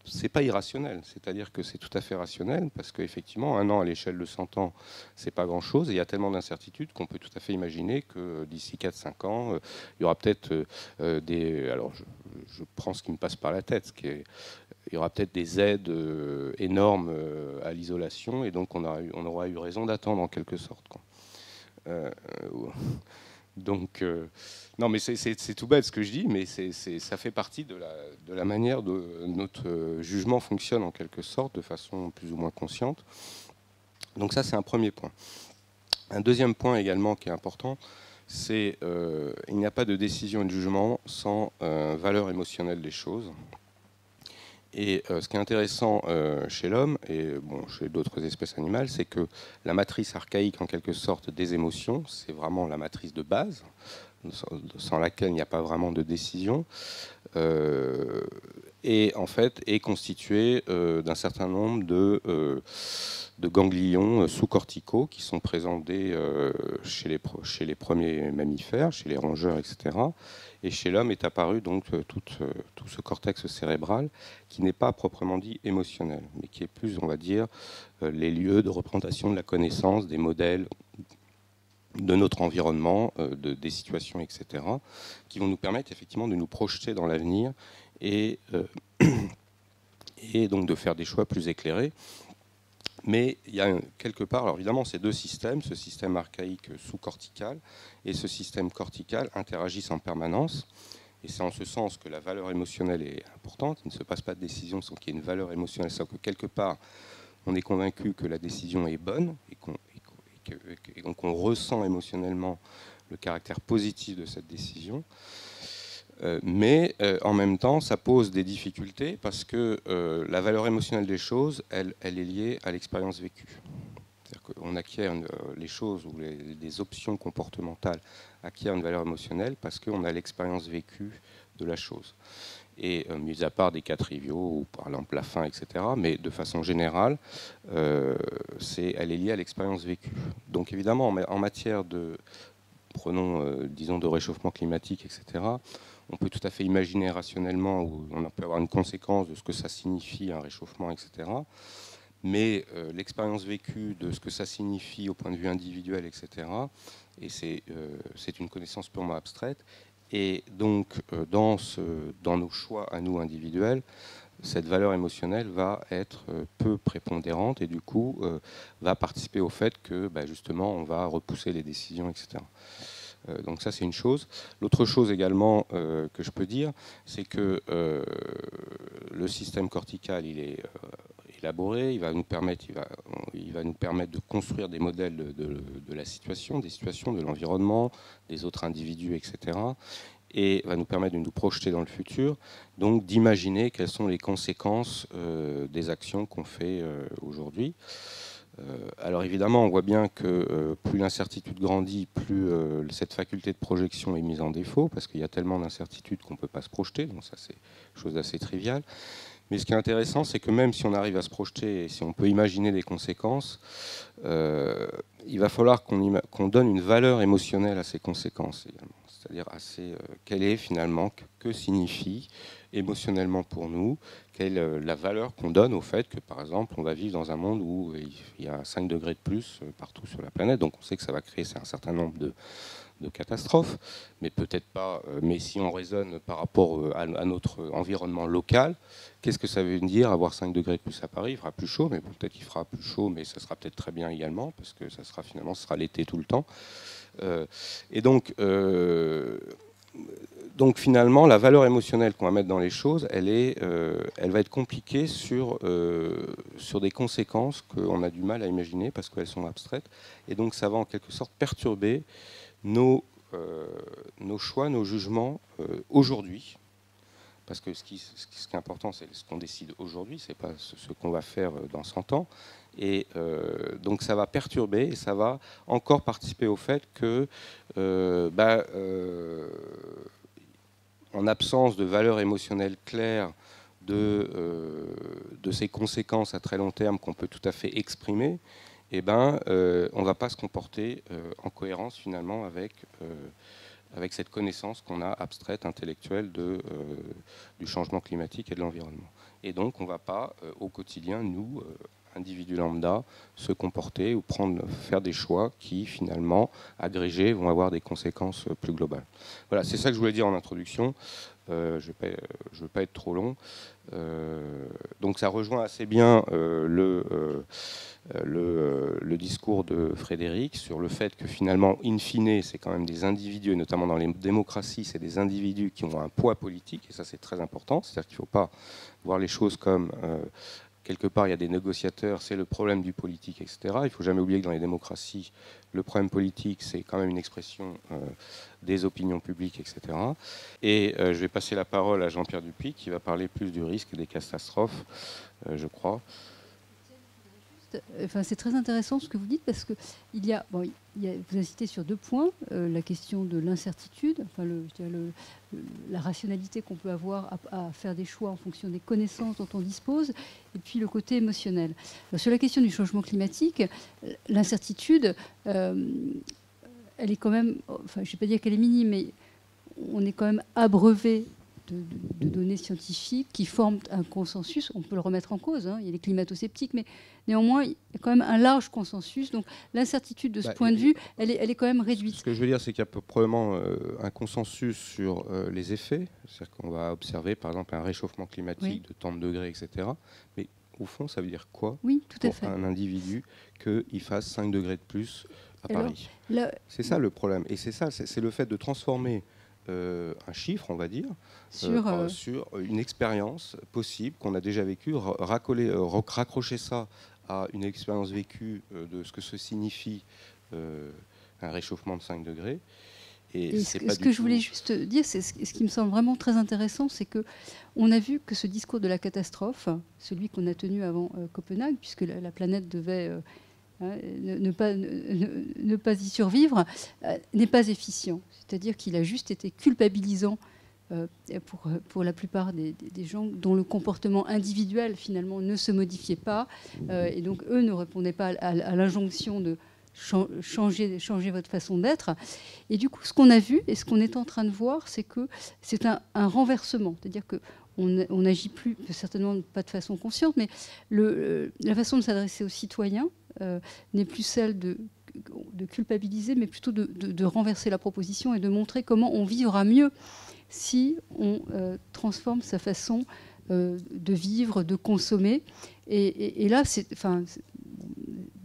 c'est pas irrationnel, c'est-à-dire que c'est tout à fait rationnel, parce qu'effectivement, un an à l'échelle de 100 ans, c'est pas grand-chose, et il y a tellement d'incertitudes qu'on peut tout à fait imaginer que d'ici 4-5 ans, il y aura peut-être des... Alors, je prends ce qui me passe par la tête, il y aura peut-être des aides énormes à l'isolation, et donc on aura eu raison d'attendre en quelque sorte, quoi. Donc, non, mais c'est tout bête ce que je dis, mais ça fait partie de la manière dont notre jugement fonctionne en quelque sorte, de façon plus ou moins consciente. Donc ça, c'est un premier point. Un deuxième point également qui est important, c'est il n'y a pas de décision et de jugement sans valeur émotionnelle des choses. Et ce qui est intéressant chez l'homme, et bon, chez d'autres espèces animales, c'est que la matrice archaïque, en quelque sorte, des émotions, c'est vraiment la matrice de base, sans laquelle il n'y a pas vraiment de décision, et en fait est constituée d'un certain nombre de ganglions sous-corticaux qui sont présents chez les premiers mammifères, chez les rongeurs, etc. Et chez l'homme est apparu donc tout ce cortex cérébral qui n'est pas proprement dit émotionnel, mais qui est plus, on va dire, les lieux de représentation de la connaissance, des modèles de notre environnement, des situations, etc., qui vont nous permettre effectivement de nous projeter dans l'avenir et donc de faire des choix plus éclairés. Mais il y a quelque part, alors évidemment, ces deux systèmes, ce système archaïque sous-cortical et ce système cortical interagissent en permanence. Et c'est en ce sens que la valeur émotionnelle est importante. Il ne se passe pas de décision sans qu'il y ait une valeur émotionnelle, sans que quelque part, on est convaincu que la décision est bonne et donc on ressent émotionnellement le caractère positif de cette décision. Mais en même temps, ça pose des difficultés parce que la valeur émotionnelle des choses, elle est liée à l'expérience vécue. C'est-à-dire qu'on acquiert les choses ou les options comportementales acquièrent une valeur émotionnelle parce qu'on a l'expérience vécue de la chose. Et mis à part des cas triviaux, ou par exemple la faim, etc., mais de façon générale, elle est liée à l'expérience vécue. Donc évidemment, en matière de, disons, de réchauffement climatique, etc., on peut tout à fait imaginer rationnellement, ou on peut avoir une conséquence de ce que ça signifie un réchauffement, etc. Mais l'expérience vécue de ce que ça signifie au point de vue individuel, etc., et c'est une connaissance purement abstraite. Et donc, dans nos choix à nous individuels, cette valeur émotionnelle va être peu prépondérante et du coup va participer au fait que justement on va repousser les décisions, etc. Donc ça, c'est une chose. L'autre chose également que je peux dire, c'est que le système cortical, il est élaboré, il va nous permettre de construire des modèles de la situation, des situations, de l'environnement, des autres individus, etc. Et va nous permettre de nous projeter dans le futur, donc d'imaginer quelles sont les conséquences des actions qu'on fait aujourd'hui. Alors évidemment, on voit bien que plus l'incertitude grandit, plus cette faculté de projection est mise en défaut, parce qu'il y a tellement d'incertitudes qu'on ne peut pas se projeter, donc ça c'est chose d'assez triviale. Mais ce qui est intéressant, c'est que même si on arrive à se projeter et si on peut imaginer des conséquences, il va falloir qu'on donne une valeur émotionnelle à ces conséquences également. C'est-à-dire quelle est finalement, que signifie émotionnellement pour nous, quelle est la valeur qu'on donne au fait que, par exemple, on va vivre dans un monde où il y a 5 degrés de plus partout sur la planète, donc on sait que ça va créer un certain nombre de catastrophes, mais peut-être pas. Mais si on raisonne par rapport à notre environnement local, qu'est-ce que ça veut dire avoir 5 degrés de plus à Paris? Il fera plus chaud, mais peut-être qu'il fera plus chaud, mais ça sera peut-être très bien également, parce que ça sera finalement l'été tout le temps. Et donc finalement, la valeur émotionnelle qu'on va mettre dans les choses, elle va être compliquée sur des conséquences qu'on a du mal à imaginer parce qu'elles sont abstraites. Et donc ça va en quelque sorte perturber nos choix, nos jugements aujourd'hui, parce que ce qui est important, c'est ce qu'on décide aujourd'hui, c'est pas ce qu'on va faire dans 100 ans. Et donc ça va perturber et ça va encore participer au fait que, en absence de valeur émotionnelle claire de ces conséquences à très long terme qu'on peut tout à fait exprimer, on ne va pas se comporter en cohérence finalement avec cette connaissance qu'on a abstraite, intellectuelle du changement climatique et de l'environnement. Et donc on ne va pas au quotidien, nous, individus lambda, se comporter ou faire des choix qui finalement, agrégés, vont avoir des conséquences plus globales. Voilà, c'est ça que je voulais dire en introduction. Je ne veux pas être trop long. Donc ça rejoint assez bien le discours de Frédéric sur le fait que finalement, in fine, c'est quand même des individus, et notamment dans les démocraties, c'est des individus qui ont un poids politique, et ça c'est très important. C'est-à-dire qu'il ne faut pas voir les choses comme quelque part il y a des négociateurs, c'est le problème du politique, etc. Il ne faut jamais oublier que dans les démocraties, le problème politique, c'est quand même une expression des opinions publiques, etc. Et je vais passer la parole à Jean-Pierre Dupuy, qui va parler plus du risque et des catastrophes, je crois. Enfin, c'est très intéressant ce que vous dites, parce que vous insistez sur 2 points. La question de l'incertitude, enfin, la rationalité qu'on peut avoir à faire des choix en fonction des connaissances dont on dispose, et puis le côté émotionnel. Alors, sur la question du changement climatique, l'incertitude, elle est quand même, enfin, je ne vais pas dire qu'elle est minime, mais on est quand même abreuvé de données scientifiques qui forment un consensus. On peut le remettre en cause, hein. Il y a les climato-sceptiques, mais néanmoins, il y a quand même un large consensus. Donc l'incertitude de ce point de vue, elle est quand même réduite. Ce que je veux dire, c'est qu'il y a probablement un consensus sur les effets. C'est-à-dire qu'on va observer, par exemple, un réchauffement climatique de tant de degrés, etc. Mais au fond, ça veut dire quoi pour un individu qu'il fasse 5 degrés de plus à Paris? C'est ça le problème. Et c'est ça, c'est le fait de transformer un chiffre, on va dire, sur une expérience possible qu'on a déjà vécue, raccrocher ça à une expérience vécue de ce que se signifie un réchauffement de 5 degrés. Et ce que je voulais juste dire, c'est ce qui me semble vraiment très intéressant, c'est qu'on a vu que ce discours de la catastrophe, celui qu'on a tenu avant Copenhague, puisque la planète devait ne pas y survivre, n'est pas efficient. C'est-à-dire qu'il a juste été culpabilisant pour la plupart des gens dont le comportement individuel finalement ne se modifiait pas, et donc eux ne répondaient pas à l'injonction de changer votre façon d'être. Et du coup, ce qu'on a vu et ce qu'on est en train de voir, c'est que c'est un renversement. C'est-à-dire qu'on n'agit plus, certainement pas de façon consciente, mais la façon de s'adresser aux citoyens n'est plus celle de culpabiliser, mais plutôt de renverser la proposition et de montrer comment on vivra mieux si on transforme sa façon de vivre, de consommer. Et là,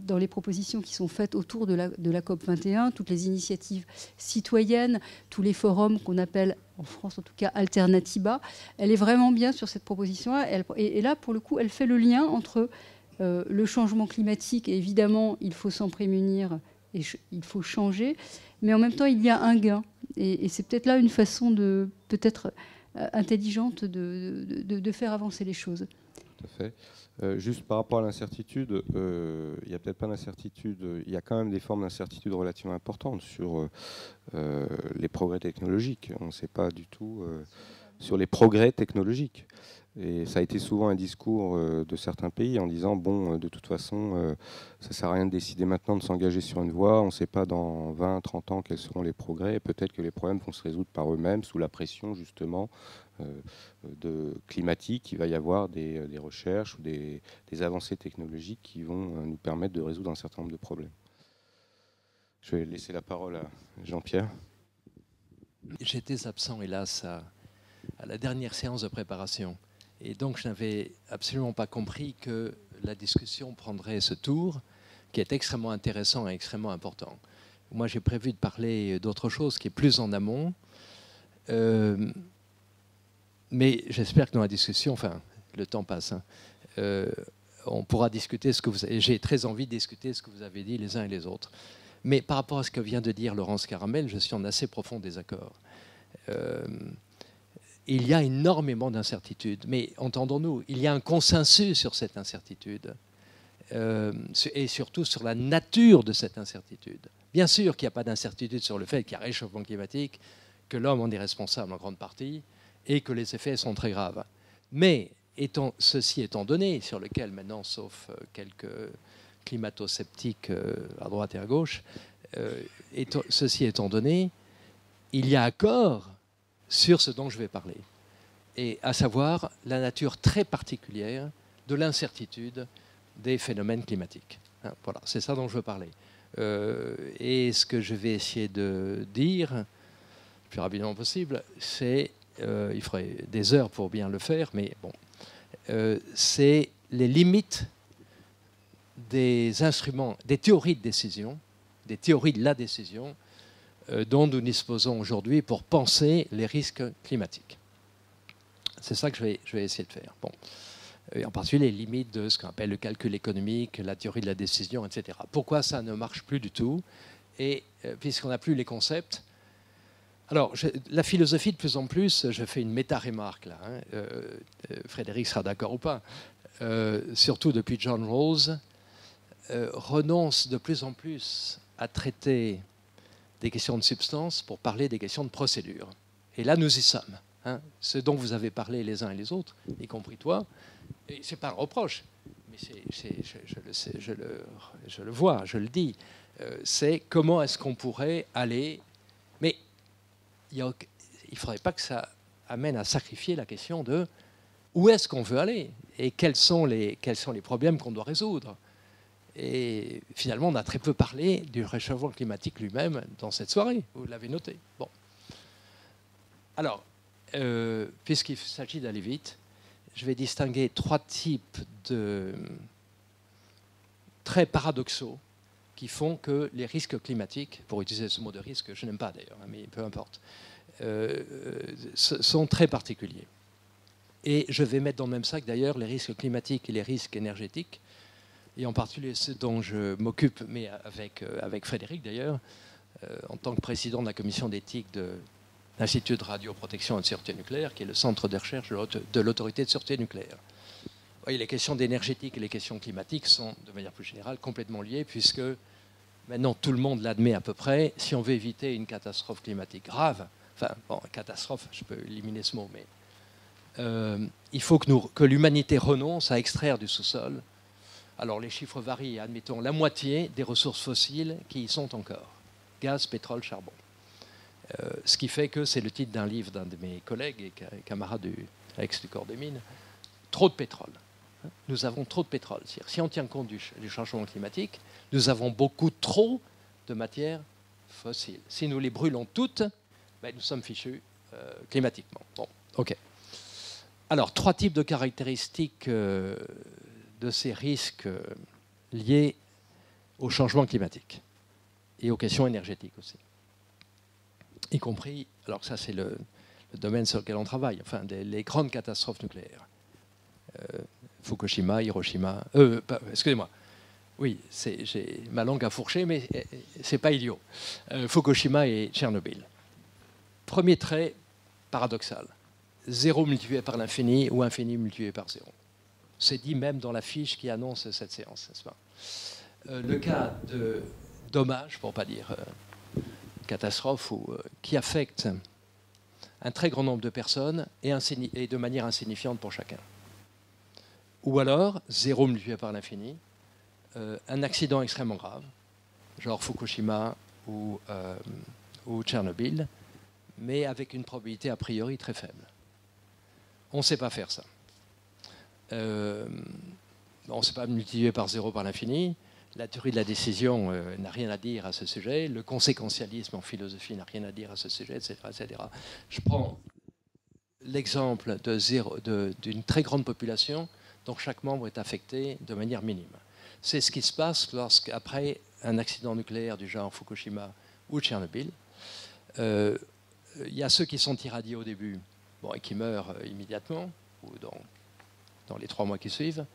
dans les propositions qui sont faites autour de la COP21, toutes les initiatives citoyennes, tous les forums qu'on appelle, en France en tout cas, Alternatiba, elle est vraiment bien sur cette proposition-là. Et là, pour le coup, elle fait le lien entre le changement climatique, et évidemment, il faut s'en prémunir et il faut changer, mais en même temps, il y a un gain. Et c'est peut-être là une façon peut-être intelligente de faire avancer les choses. Tout à fait. Juste par rapport à l'incertitude, il n'y a peut-être pas d'incertitude, il y a quand même des formes d'incertitude relativement importantes sur les progrès technologiques. On ne sait pas du tout sur les progrès technologiques. Et ça a été souvent un discours de certains pays en disant, bon, de toute façon, ça ne sert à rien de décider maintenant de s'engager sur une voie, on ne sait pas dans 20, 30 ans quels seront les progrès, et peut-être que les problèmes vont se résoudre par eux-mêmes sous la pression justement climatique. Il va y avoir des recherches ou des avancées technologiques qui vont nous permettre de résoudre un certain nombre de problèmes. Je vais laisser la parole à Jean-Pierre. J'étais absent, hélas, à la dernière séance de préparation. Et donc, je n'avais absolument pas compris que la discussion prendrait ce tour, qui est extrêmement intéressant et extrêmement important. Moi, j'ai prévu de parler d'autre chose qui est plus en amont. Mais j'espère que dans la discussion, enfin, le temps passe, hein, on pourra discuter ce que vous avez. J'ai très envie de discuter ce que vous avez dit les uns et les autres. Mais par rapport à ce que vient de dire Laurence Caramel, je suis en assez profond désaccord. il y a énormément d'incertitudes. Mais entendons-nous, il y a un consensus sur cette incertitude et surtout sur la nature de cette incertitude. Bien sûr qu'il n'y a pas d'incertitude sur le fait qu'il y a réchauffement climatique, que l'homme en est responsable en grande partie et que les effets sont très graves. Mais ceci étant donné, sur lequel maintenant, sauf quelques climato-sceptiques à droite et à gauche, ceci étant donné, il y a accord sur ce dont je vais parler, et à savoir la nature très particulière de l'incertitude des phénomènes climatiques. Hein, voilà, c'est ça dont je veux parler. Et ce que je vais essayer de dire, le plus rapidement possible, c'est, il faudrait des heures pour bien le faire, mais bon, c'est les limites des instruments, des théories de décision, des théories de la décision dont nous disposons aujourd'hui pour penser les risques climatiques. C'est ça que je vais essayer de faire. Bon. Et en particulier les limites de ce qu'on appelle le calcul économique, la théorie de la décision, etc. Pourquoi ça ne marche plus du tout? Et puisqu'on n'a plus les concepts. Alors, la philosophie, de plus en plus, je fais une méta-remarque là. Hein, Frédéric sera d'accord ou pas. Surtout depuis John Rawls, renonce de plus en plus à traiter des questions de substance pour parler des questions de procédure. Et là, nous y sommes. Hein, ce dont vous avez parlé les uns et les autres, y compris toi, et ce n'est pas un reproche, mais je le vois, je le dis, c'est comment est-ce qu'on pourrait aller... Mais il ne faudrait pas que ça amène à sacrifier la question de où est-ce qu'on veut aller et quels sont les problèmes qu'on doit résoudre. Et finalement, on a très peu parlé du réchauffement climatique lui-même dans cette soirée, vous l'avez noté. Bon. Alors, puisqu'il s'agit d'aller vite, je vais distinguer 3 types de traits paradoxaux qui font que les risques climatiques, pour utiliser ce mot de risque, que je n'aime pas d'ailleurs, mais peu importe, sont très particuliers. Et je vais mettre dans le même sac d'ailleurs les risques climatiques et les risques énergétiques, et en particulier ceux dont je m'occupe, mais avec Frédéric d'ailleurs, en tant que président de la commission d'éthique de l'Institut de radioprotection et de sûreté nucléaire, qui est le centre de recherche de l'autorité de sûreté nucléaire. Vous voyez, les questions d'énergétique et les questions climatiques sont, de manière plus générale, complètement liées, puisque maintenant tout le monde l'admet à peu près, si on veut éviter une catastrophe climatique grave, enfin, bon, catastrophe, je peux éliminer ce mot, mais il faut que l'humanité renonce à extraire du sous-sol. Alors les chiffres varient, admettons la moitié des ressources fossiles qui y sont encore, gaz, pétrole, charbon. Ce qui fait que c'est le titre d'un livre d'un de mes collègues et camarades du corps des mines, trop de pétrole. Nous avons trop de pétrole. Si on tient compte du changement climatique, nous avons beaucoup trop de matières fossiles. Si nous les brûlons toutes, ben, nous sommes fichus climatiquement. Bon, ok. Alors, 3 types de caractéristiques de ces risques liés au changement climatique et aux questions énergétiques aussi. Y compris, alors ça c'est le domaine sur lequel on travaille, enfin les grandes catastrophes nucléaires. Fukushima, Hiroshima, excusez-moi, oui, j'ai ma langue à fourcher, mais c'est pas idiot. Fukushima et Tchernobyl. Premier trait paradoxal, 0 multiplié par l'infini ou infini multiplié par 0. C'est dit même dans la fiche qui annonce cette séance, n'est-ce pas? Le cas de dommage, pour ne pas dire catastrophe, qui affecte un très grand nombre de personnes et de manière insignifiante pour chacun. Ou alors, 0 multiplié par l'infini, un accident extrêmement grave, genre Fukushima ou Tchernobyl, mais avec une probabilité a priori très faible. On ne sait pas faire ça. On ne sait pas multiplier par 0 par l'infini. La théorie de la décision n'a rien à dire à ce sujet. Le conséquentialisme en philosophie n'a rien à dire à ce sujet, etc. etc. Je prends l'exemple d'une très grande population dont chaque membre est affecté de manière minime. C'est ce qui se passe lorsqu'après un accident nucléaire du genre Fukushima ou Tchernobyl, il y a ceux qui sont irradiés au début et qui meurent immédiatement ou dans les 3 mois qui suivent.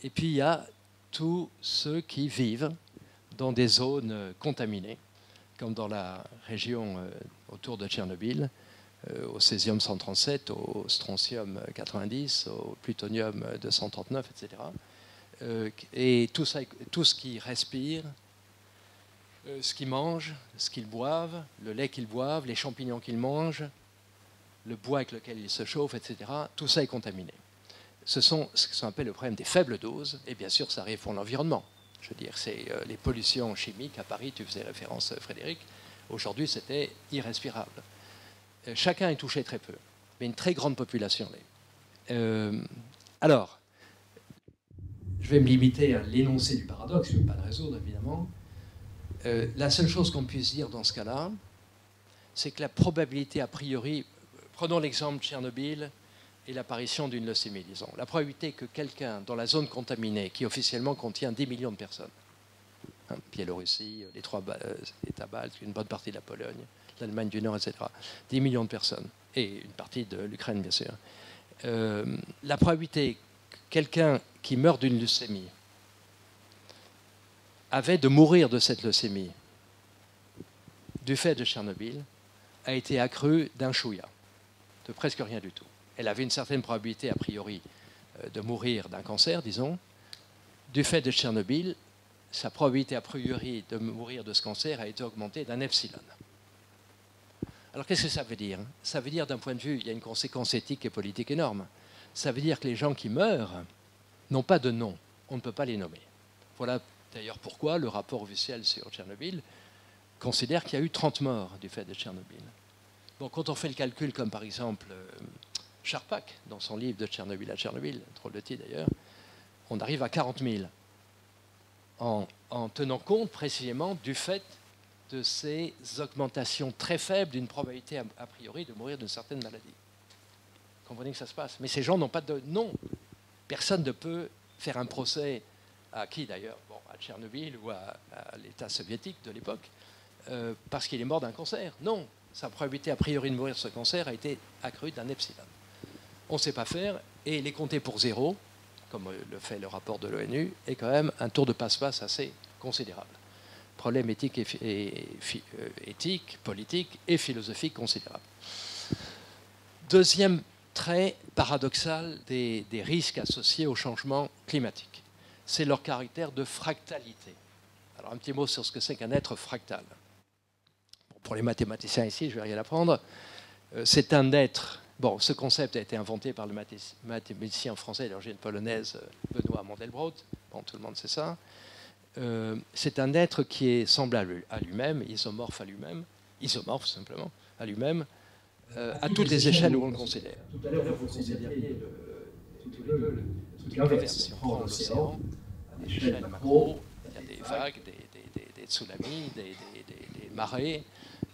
Et puis il y a tous ceux qui vivent dans des zones contaminées, comme dans la région autour de Tchernobyl, au césium 137, au strontium 90, au plutonium 239, etc. Et tout ce qu'ils respirent, ce qu'ils mangent, ce qu'ils boivent, le lait qu'ils boivent, les champignons qu'ils mangent, le bois avec lequel ils se chauffent, etc., tout ça est contaminé. Ce sont ce qu'on appelle le problème des faibles doses, et bien sûr, ça arrive pour l'environnement. Je veux dire, c'est les pollutions chimiques. À Paris, tu faisais référence, Frédéric. Aujourd'hui, c'était irrespirable. Chacun est touché très peu, mais une très grande population l'est. Alors, je vais me limiter à l'énoncé du paradoxe, je ne vais pas le résoudre, évidemment. La seule chose qu'on puisse dire dans ce cas-là, c'est que la probabilité a priori, prenons l'exemple de Tchernobyl et l'apparition d'une leucémie, disons. La probabilité que quelqu'un dans la zone contaminée, qui officiellement contient 10 millions de personnes, hein, Biélorussie, les 3 États baltes, une bonne partie de la Pologne, l'Allemagne du Nord, etc., 10 millions de personnes, et une partie de l'Ukraine, bien sûr. La probabilité que quelqu'un qui meurt d'une leucémie avait de mourir de cette leucémie du fait de Tchernobyl a été accrue d'un chouïa, de presque rien du tout. Elle avait une certaine probabilité, a priori, de mourir d'un cancer, disons. Du fait de Tchernobyl, sa probabilité, a priori, de mourir de ce cancer a été augmentée d'un epsilon. Alors qu'est-ce que ça veut dire? Ça veut dire, d'un point de vue, il y a une conséquence éthique et politique énorme. Ça veut dire que les gens qui meurent n'ont pas de nom. On ne peut pas les nommer. Voilà d'ailleurs pourquoi le rapport officiel sur Tchernobyl considère qu'il y a eu 30 morts du fait de Tchernobyl. Bon, quand on fait le calcul, comme par exemple Charpak, dans son livre de Tchernobyl à Tchernobyl, drôle de titre d'ailleurs, on arrive à 40 000, en tenant compte précisément du fait de ces augmentations très faibles d'une probabilité a priori de mourir d'une certaine maladie. Vous comprenez que ça se passe. Mais ces gens n'ont pas de nom. Personne ne peut faire un procès à qui d'ailleurs, bon, à Tchernobyl ou à l'État soviétique de l'époque, parce qu'il est mort d'un cancer. Non, sa probabilité a priori de mourir de ce cancer a été accrue d'un epsilon. On ne sait pas faire, et les compter pour zéro, comme le fait le rapport de l'ONU, est quand même un tour de passe-passe assez considérable. Problème éthique, éthique, politique et philosophique considérable. Deuxième trait paradoxal des risques associés au changement climatique, c'est leur caractère de fractalité. Alors un petit mot sur ce que c'est qu'un être fractal. Bon, pour les mathématiciens ici, je ne vais rien apprendre. C'est un être... Bon, ce concept a été inventé par le mathématicien français d'origine polonaise Benoît Mandelbrot. Bon, tout le monde sait ça. C'est un être qui est semblable à lui-même, isomorphe à lui-même, isomorphe simplement à lui-même, à toutes les échelles où on le considère. Tout à l'heure, vous considériez le truc inverse. Si on prend l'océan, à l'échelle macro, il y a des vagues, des tsunamis, des marées,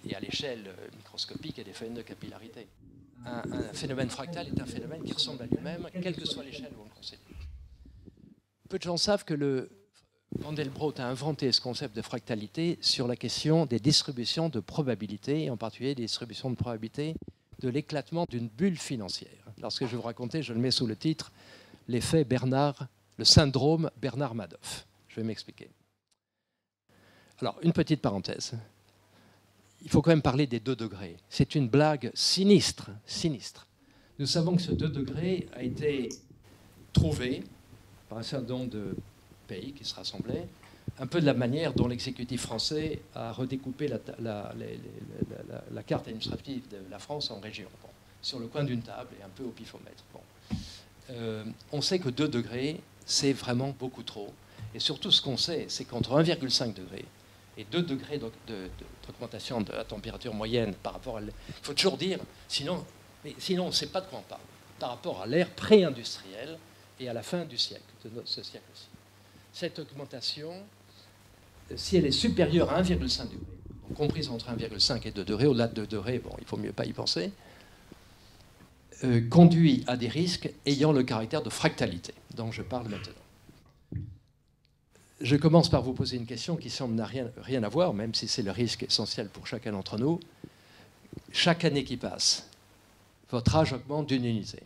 et à l'échelle microscopique, il y a des phénomènes de capillarité. Un phénomène fractal est un phénomène qui ressemble à lui-même, quelle que soit l'échelle où on le considère. Peu de gens savent que Mandelbrot a inventé ce concept de fractalité sur la question des distributions de probabilité, et en particulier des distributions de probabilité de l'éclatement d'une bulle financière. Lorsque je vais vous raconter, je le mets sous le titre « L'effet Bernard, le syndrome Bernard-Madoff ». Je vais m'expliquer. Alors, une petite parenthèse. Il faut quand même parler des 2 degrés. C'est une blague sinistre, sinistre. Nous savons que ce 2 degrés a été trouvé par un certain nombre de pays qui se rassemblaient, un peu de la manière dont l'exécutif français a redécoupé la carte administrative de la France en régions, bon, sur le coin d'une table et un peu au pifomètre. Bon. On sait que 2 degrés, c'est vraiment beaucoup trop. Et surtout, ce qu'on sait, c'est qu'entre 1,5 degré et 2 degrés d'augmentation de la température moyenne par rapport à... Il faut toujours dire, sinon on ne sait pas de quoi on parle, par rapport à l'ère pré-industrielle et à la fin du siècle, de ce siècle-ci. Cette augmentation, si elle est supérieure à 1,5 degré, comprise entre 1,5 et 2 degrés, au-delà de 2 degrés, bon, il ne faut mieux pas y penser, conduit à des risques ayant le caractère de fractalité, dont je parle maintenant. Je commence par vous poser une question qui semble n'a rien à voir, même si c'est le risque essentiel pour chacun d'entre nous. Chaque année qui passe, votre âge augmente d'une unité.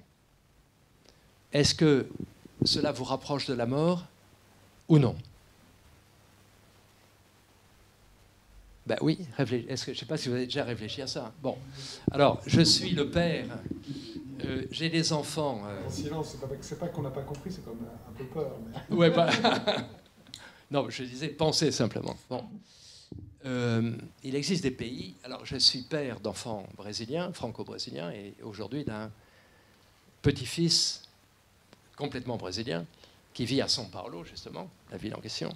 Est-ce que cela vous rapproche de la mort ou non? Ben oui, je ne sais pas si vous avez déjà réfléchi à ça. Bon, alors, je suis le père, j'ai des enfants... En silence, c'est pas qu'on n'a pas compris, c'est comme un peu peur. Mais... Ouais, bah... non, je disais penser simplement. Bon. Il existe des pays... Alors, je suis père d'enfants brésiliens, franco-brésiliens, et aujourd'hui d'un petit-fils complètement brésilien qui vit à São Paulo, justement, la ville en question,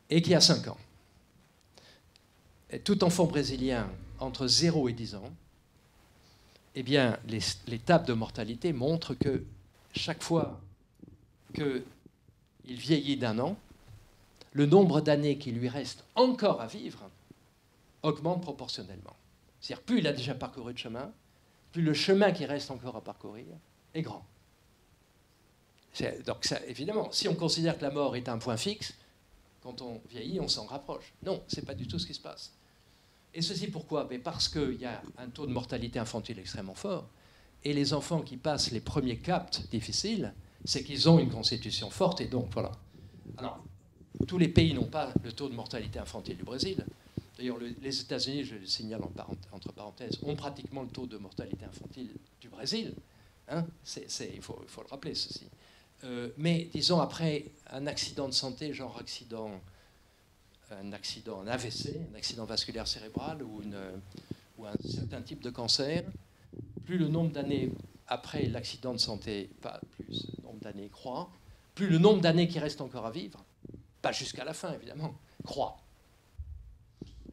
et qui a 5 ans. Et tout enfant brésilien entre 0 et 10 ans, eh bien, les tables de mortalité montrent que chaque fois qu'il vieillit d'1 an, le nombre d'années qui lui reste encore à vivre augmente proportionnellement. C'est-à-dire, plus il a déjà parcouru de chemin, plus le chemin qui reste encore à parcourir est grand. Donc, ça, évidemment, si on considère que la mort est un point fixe, quand on vieillit, on s'en rapproche. Non, ce n'est pas du tout ce qui se passe. Et ceci pourquoi? Mais parce qu'il y a un taux de mortalité infantile extrêmement fort. Et les enfants qui passent les premiers caps difficiles, c'est qu'ils ont une constitution forte. Et donc, voilà. Alors, tous les pays n'ont pas le taux de mortalité infantile du Brésil. D'ailleurs, les États-Unis, je le signale entre parenthèses, ont pratiquement le taux de mortalité infantile du Brésil. Hein, il faut le rappeler, ceci. Mais, disons, après un accident de santé, genre un AVC, un accident vasculaire cérébral ou un certain type de cancer, plus le nombre d'années après l'accident de santé, plus le nombre d'années croît, plus le nombre d'années qui reste encore à vivre, pas jusqu'à la fin évidemment, croît.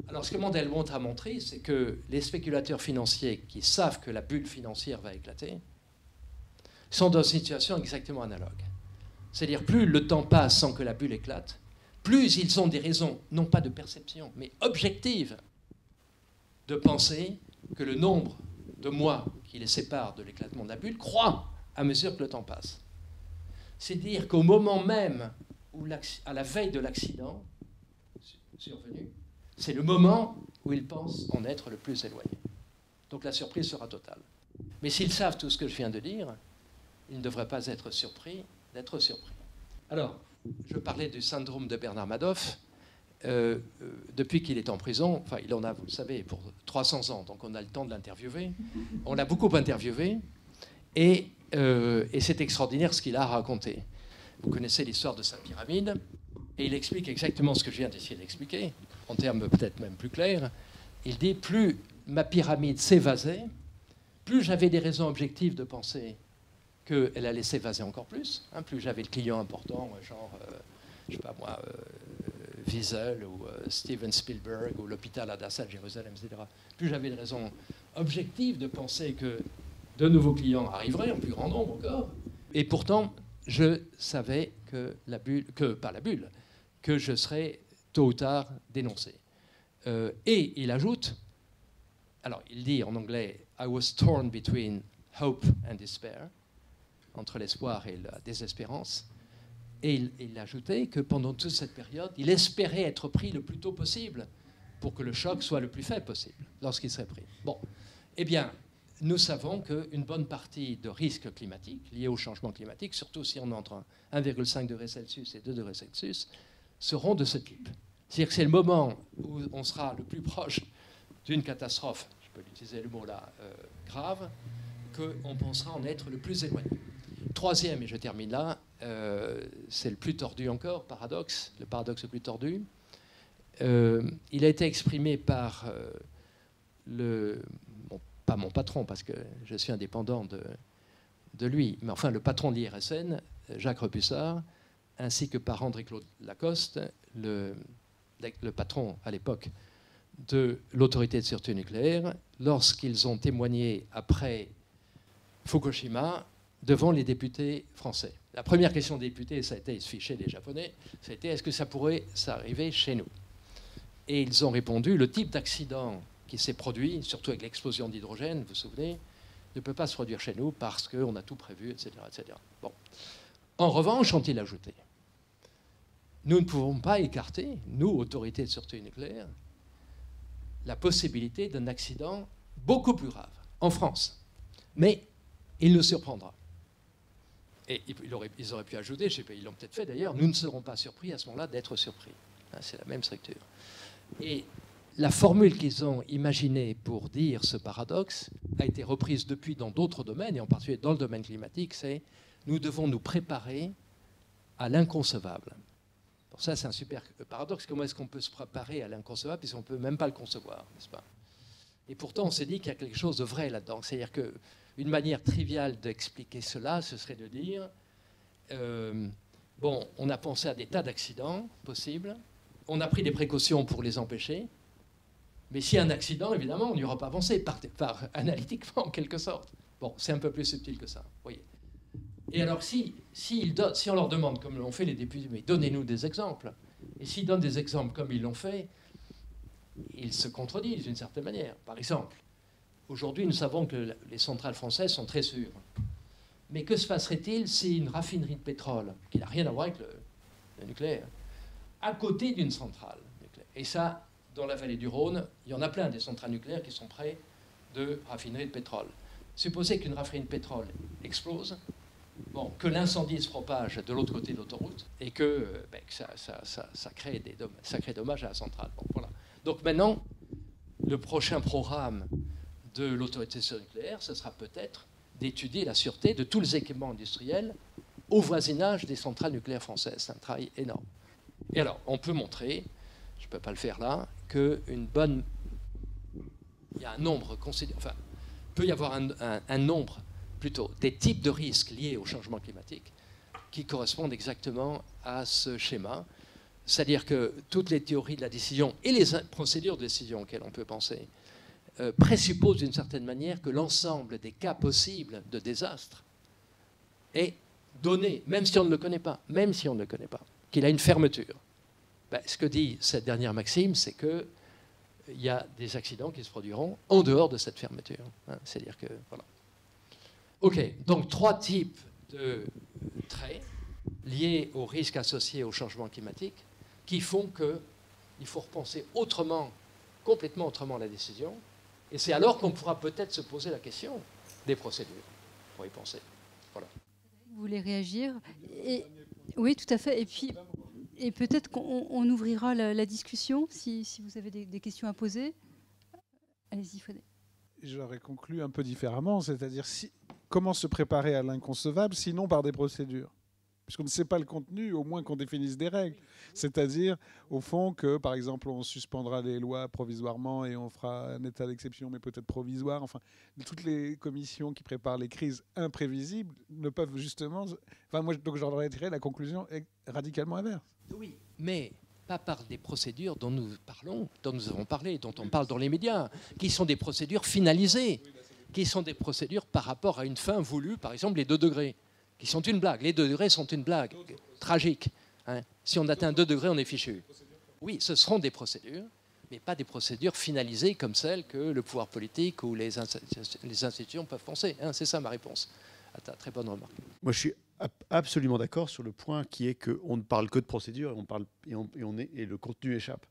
Alors ce que Mandelbrot a montré, c'est que les spéculateurs financiers qui savent que la bulle financière va éclater sont dans une situation exactement analogue. C'est-à-dire plus le temps passe sans que la bulle éclate, plus ils ont des raisons, non pas de perception, mais objectives, de penser que le nombre de mois qui les séparent de l'éclatement de la bulle croît à mesure que le temps passe. C'est-à-dire qu'au moment même où, à la veille de l'accident survenu, c'est le moment où ils pensent en être le plus éloignés. Donc la surprise sera totale. Mais s'ils savent tout ce que je viens de dire, ils ne devraient pas être surpris d'être surpris. Alors, je parlais du syndrome de Bernard Madoff. Depuis qu'il est en prison, enfin, il en a, vous le savez, pour 300 ans, donc on a le temps de l'interviewer. On l'a beaucoup interviewé, et c'est extraordinaire ce qu'il a raconté. Vous connaissez l'histoire de sa pyramide, et il explique exactement ce que je viens d'essayer d'expliquer, en termes peut-être même plus clairs. Il dit, plus ma pyramide s'évasait, plus j'avais des raisons objectives de penser qu'elle allait s'évaser encore plus, hein, plus j'avais le client important, genre, je sais pas moi, Wiesel ou Steven Spielberg ou l'hôpital Hadassah de Jérusalem, etc. Plus j'avais des raisons objectives de penser que de nouveaux clients arriveraient, en plus grand nombre encore. Et pourtant, je savais que que je serais tôt ou tard dénoncé. Et il ajoute, alors il dit en anglais, I was torn between hope and despair, entre l'espoir et la désespérance. Et il ajoutait que pendant toute cette période, il espérait être pris le plus tôt possible pour que le choc soit le plus faible possible lorsqu'il serait pris. Bon, eh bien, nous savons qu'une bonne partie de risques climatiques liés au changement climatique, surtout si on entre 1,5 degré Celsius et 2 degrés Celsius, seront de ce type. C'est-à-dire que c'est le moment où on sera le plus proche d'une catastrophe, je peux utiliser le mot là, grave, qu'on pensera en être le plus éloigné. Troisième, et je termine là, c'est le plus tordu encore, le paradoxe le plus tordu. Il a été exprimé par pas mon patron, parce que je suis indépendant de lui, mais enfin le patron de l'IRSN, Jacques Repussard, ainsi que par André-Claude Lacoste, le patron à l'époque de l'autorité de sûreté nucléaire, lorsqu'ils ont témoigné après Fukushima devant les députés français. La première question des députés, ça a été, ils se fichaient des Japonais, ça a été, est-ce que ça pourrait s'arriver chez nous? Et ils ont répondu, le type d'accident qui s'est produit, surtout avec l'explosion d'hydrogène, vous vous souvenez, ne peut pas se produire chez nous parce qu'on a tout prévu, etc., etc. Bon. En revanche, ont-ils ajouté, nous ne pouvons pas écarter, nous, autorités de sûreté nucléaire, la possibilité d'un accident beaucoup plus grave en France. Mais il nous surprendra. Et ils auraient pu ajouter, je sais pas, ils l'ont peut-être fait d'ailleurs, nous ne serons pas surpris à ce moment-là d'être surpris. Hein, c'est la même structure. Et la formule qu'ils ont imaginée pour dire ce paradoxe a été reprise depuis dans d'autres domaines, et en particulier dans le domaine climatique, c'est « nous devons nous préparer à l'inconcevable ». Pour ça, c'est un super paradoxe. Comment est-ce qu'on peut se préparer à l'inconcevable puisqu'on ne peut même pas le concevoir, n'est-ce pas? Et pourtant, on s'est dit qu'il y a quelque chose de vrai là-dedans. C'est-à-dire qu'une manière triviale d'expliquer cela, ce serait de dire bon, on a pensé à des tas d'accidents possibles, on a pris des précautions pour les empêcher, mais s'il y a un accident, évidemment, on n'y aura pas pensé, par analytiquement, en quelque sorte. Bon, c'est un peu plus subtil que ça, vous voyez. Et alors, si on leur demande, comme l'ont fait les députés, mais donnez-nous des exemples, et s'ils donnent des exemples comme ils l'ont fait, ils se contredisent d'une certaine manière. Par exemple, aujourd'hui, nous savons que les centrales françaises sont très sûres. Mais que se passerait-il si une raffinerie de pétrole, qui n'a rien à voir avec le nucléaire, à côté d'une centrale nucléaire? Et ça, dans la vallée du Rhône, il y en a plein des centrales nucléaires qui sont près de raffineries de pétrole. Supposez qu'une raffinerie de pétrole explose, bon, que l'incendie se propage de l'autre côté de l'autoroute et que ça crée des sacrés dommages à la centrale. Bon, voilà. Donc maintenant, le prochain programme de l'autorité nucléaire, ce sera peut-être d'étudier la sûreté de tous les équipements industriels au voisinage des centrales nucléaires françaises. C'est un travail énorme. Et alors, on peut montrer, je ne peux pas le faire là, il y a un nombre considérable, enfin, peut y avoir un nombre, plutôt, des types de risques liés au changement climatique qui correspondent exactement à ce schéma. C'est-à-dire que toutes les théories de la décision et les procédures de décision auxquelles on peut penser présupposent d'une certaine manière que l'ensemble des cas possibles de désastre est donné, même si on ne le connaît pas, qu'il a une fermeture. Ben, ce que dit cette dernière maxime, c'est qu'il y a des accidents qui se produiront en dehors de cette fermeture. Hein, c'est-à-dire que, voilà. OK, donc 3 types de traits liés aux risques associés au changement climatique qui font qu'il faut repenser autrement, complètement autrement la décision. Et c'est alors qu'on pourra peut-être se poser la question des procédures pour y penser. Voilà. Vous voulez réagir? Oui, tout à fait. Et peut-être qu'on ouvrira la discussion si vous avez des questions à poser. Allez-y, Frédéric. J'aurais conclu un peu différemment, c'est-à-dire comment se préparer à l'inconcevable, sinon par des procédures. Puisqu'on ne sait pas le contenu, au moins qu'on définisse des règles. C'est-à-dire, au fond, que, par exemple, on suspendra les lois provisoirement et on fera un état d'exception, mais peut-être provisoire. Enfin, toutes les commissions qui préparent les crises imprévisibles ne peuvent justement... Enfin, moi, donc j'aurais tiré la conclusion radicalement inverse. Oui, mais pas par des procédures dont nous parlons, dont nous avons parlé, dont on parle dans les médias, qui sont des procédures finalisées, qui sont des procédures par rapport à une fin voulue, par exemple les 2 degrés. Qui sont une blague. Les 2 degrés sont une blague tragique. Hein. Si on atteint 2 degrés, on est fichu. Oui, ce seront des procédures, mais pas des procédures finalisées comme celles que le pouvoir politique ou les institutions peuvent penser. Hein. C'est ça ma réponse à ta très bonne remarque. Moi, je suis absolument d'accord sur le point qui est qu'on ne parle que de procédure et le contenu échappe.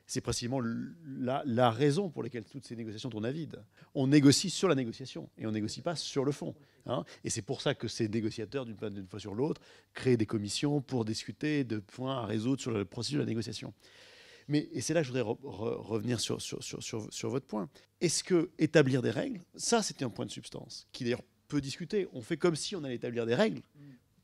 C'est précisément la raison pour laquelle toutes ces négociations tournent à vide. On négocie sur la négociation et on ne négocie pas sur le fond. Hein. Et c'est pour ça que ces négociateurs, d'une fois sur l'autre, créent des commissions pour discuter de points à résoudre sur le processus de la négociation. Et c'est là que je voudrais revenir sur votre point. Est-ce que établir des règles, ça c'était un point de substance, qui d'ailleurs peut discuter. On fait comme si on allait établir des règles,